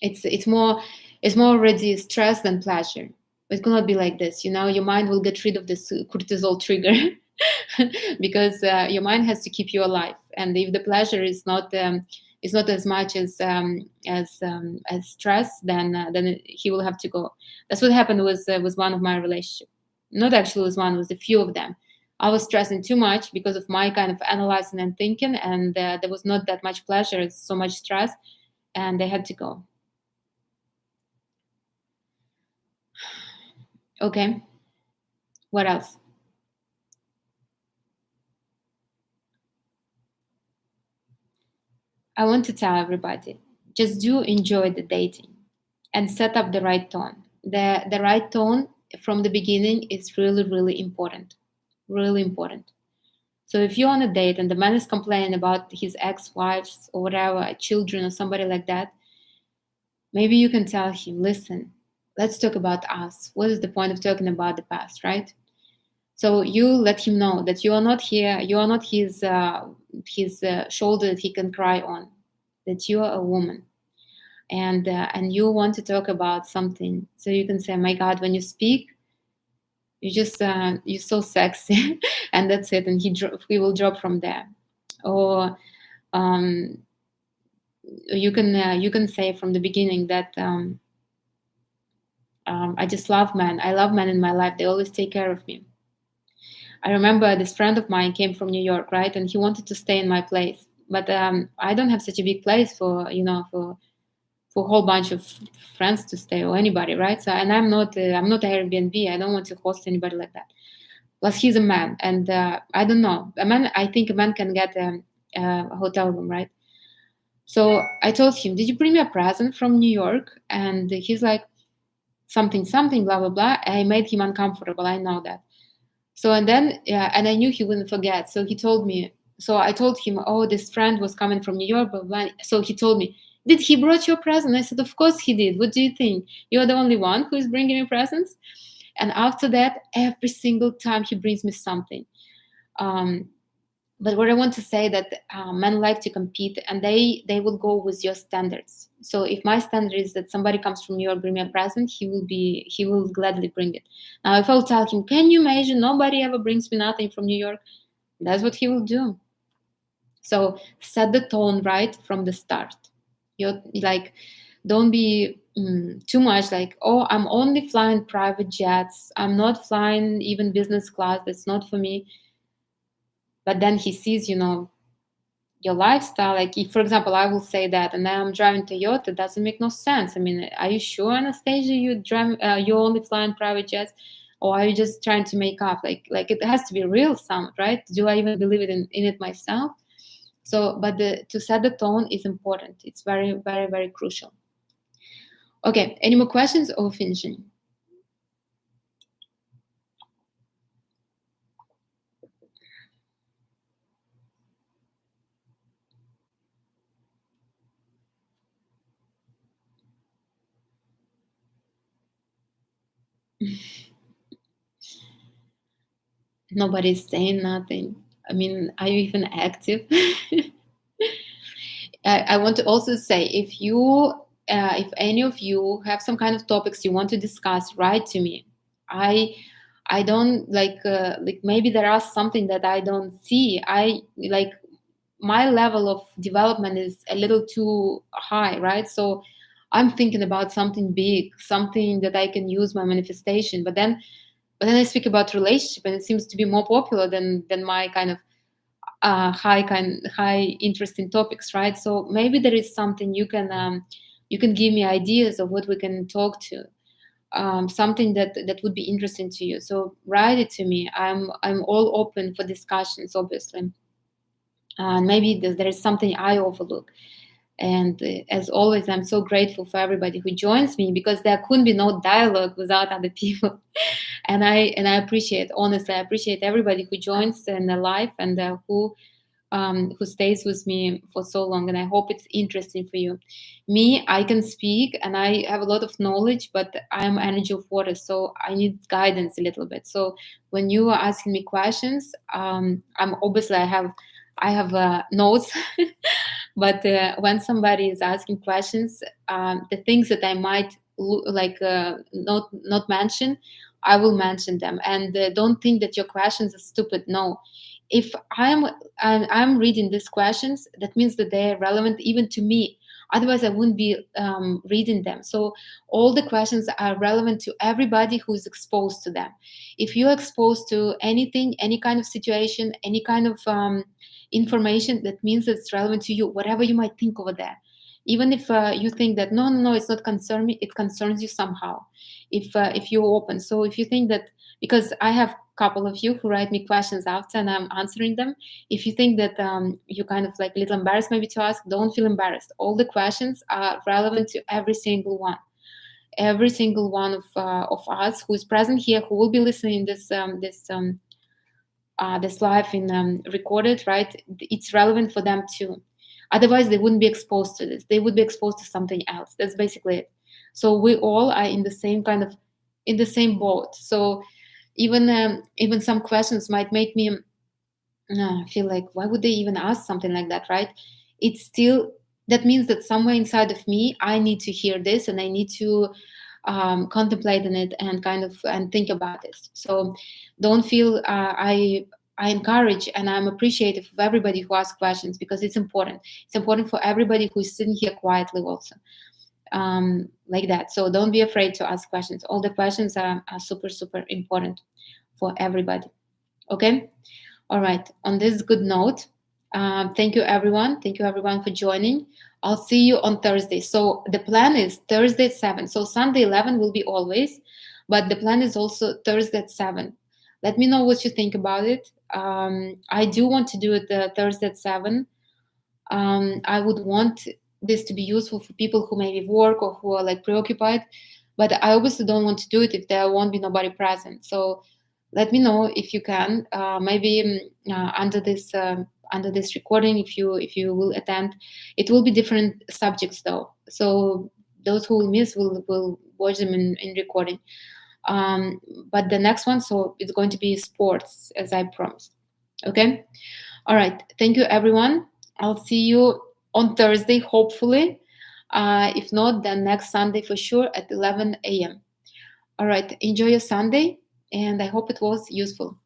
It's more already stress than pleasure. It cannot be like this. Your mind will get rid of this cortisol trigger because your mind has to keep you alive. And if the pleasure is not as much as stress, then he will have to go. That's what happened with one of my relationships. Not actually with one, with a few of them. I was stressing too much because of my kind of analyzing and thinking, and there was not that much pleasure. It's so much stress, and they had to go. Okay. What else? I want to tell everybody, just do enjoy the dating and set up the right tone. The right tone from the beginning is really, really important. Really important. So if you're on a date and the man is complaining about his ex-wives or whatever, children or somebody like that, maybe you can tell him, listen, let's talk about us. What is the point of talking about the past, right? So you let him know that you are not here, you are not his shoulder that he can cry on, that you are a woman, and you want to talk about something. So you can say, my God, when you speak, you just you're so sexy, and that's it. And he will drop from there. Or you can say from the beginning that I just love men. I love men in my life. They always take care of me. I remember this friend of mine came from New York, right? And he wanted to stay in my place. But I don't have such a big place for a whole bunch of friends to stay, or anybody, right? So, and I'm not Airbnb. I don't want to host anybody like that. Plus he's a man, and I don't know, a man, I think a man can get a hotel room, right? So I told him, did you bring me a present from New York? And he's like, something, something, blah, blah, blah. I made him uncomfortable. I know that. So, and then, yeah, and I knew he wouldn't forget. So he told me, so I told him, oh, this friend was coming from New York, blah, blah. So he told me, did he brought you a present? I said, of course he did. What do you think? You're the only one who is bringing me presents? And after that, every single time he brings me something. But what I want to say that men like to compete, and they will go with your standards. So if my standard is that somebody comes from New York, bring me a present, he will gladly bring it. Now, if I will tell him, can you imagine nobody ever brings me nothing from New York? That's what he will do. So set the tone right from the start. You're like, don't be too much like, oh, I'm only flying private jets. I'm not flying even business class. That's not for me. But then he sees, your lifestyle. Like, if, for example, I will say that, and then I'm driving Toyota, it doesn't make no sense. I mean, are you sure, Anastasia, you're only flying private jets, or are you just trying to make up? Like it has to be real sound, right? Do I even believe in it myself? So, but to set the tone is important. It's very, very, very crucial. Okay, any more questions or finishing? Nobody's saying nothing. I mean, are you even active? I want to also say, if any of you have some kind of topics you want to discuss, write to me. I don't like maybe there are something that I don't see. I like my level of development is a little too high, right? So I'm thinking about something big, something that I can use my manifestation. But then I speak about relationship, and it seems to be more popular than my kind of high interesting topics, right? So maybe there is something you can give me ideas of what we can talk to, something that would be interesting to you. So write it to me. I'm all open for discussions, obviously. Maybe there is something I overlook. And as always, I'm so grateful for everybody who joins me, because there couldn't be no dialogue without other people. and I appreciate, honestly, I appreciate everybody who joins in the live, and who stays with me for so long. And I hope it's interesting for you. Me, I can speak and I have a lot of knowledge, but I'm energy of water, so I need guidance a little bit. So when you are asking me questions, I'm obviously I have notes. But when somebody is asking questions, the things that I might not mention, I will mention them. And don't think that your questions are stupid. No, if I'm reading these questions, that means that they are relevant even to me. Otherwise, I wouldn't be reading them. So all the questions are relevant to everybody who is exposed to them. If you're exposed to anything, any kind of situation, any kind of information, that means it's relevant to you, whatever you might think over there. Even if you think that no, it's not concern me, it concerns you somehow. If you're open, so if you think that, because I have a couple of you who write me questions after and I'm answering them. If you think that you kind of like a little embarrassed maybe to ask, don't feel embarrassed. All the questions are relevant to every single one. Every single one of us who is present here, who will be listening this live in recorded, right? It's relevant for them too. Otherwise, they wouldn't be exposed to this. They would be exposed to something else. That's basically it. So we all are in the same boat. So even some questions might make me feel like, why would they even ask something like that, right? It's still, that means that somewhere inside of me, I need to hear this, and I need to contemplate on it and and think about this. So don't feel I encourage and I'm appreciative of everybody who asks questions, because it's important. It's important for everybody who's sitting here quietly also, like that. So don't be afraid to ask questions. All the questions are super, super important for everybody. Okay. All right. On this good note, thank you, everyone. Thank you, everyone, for joining. I'll see you on Thursday. So the plan is Thursday at 7. So Sunday 11 will be always, but the plan is also Thursday at 7. Let me know what you think about it. I do want to do it Thursday at 7. I would want this to be useful for people who maybe work or who are like preoccupied, but I obviously don't want to do it if there won't be nobody present. So let me know if you can. Maybe under this recording, if you will attend, it will be different subjects though. So those who will miss will watch them in recording. But the next one, so it's going to be sports, as I promised. Okay. All right. Thank you, everyone. I'll see you on Thursday, hopefully. If not, then next Sunday for sure at 11 a.m. All right. Enjoy your Sunday, and I hope it was useful.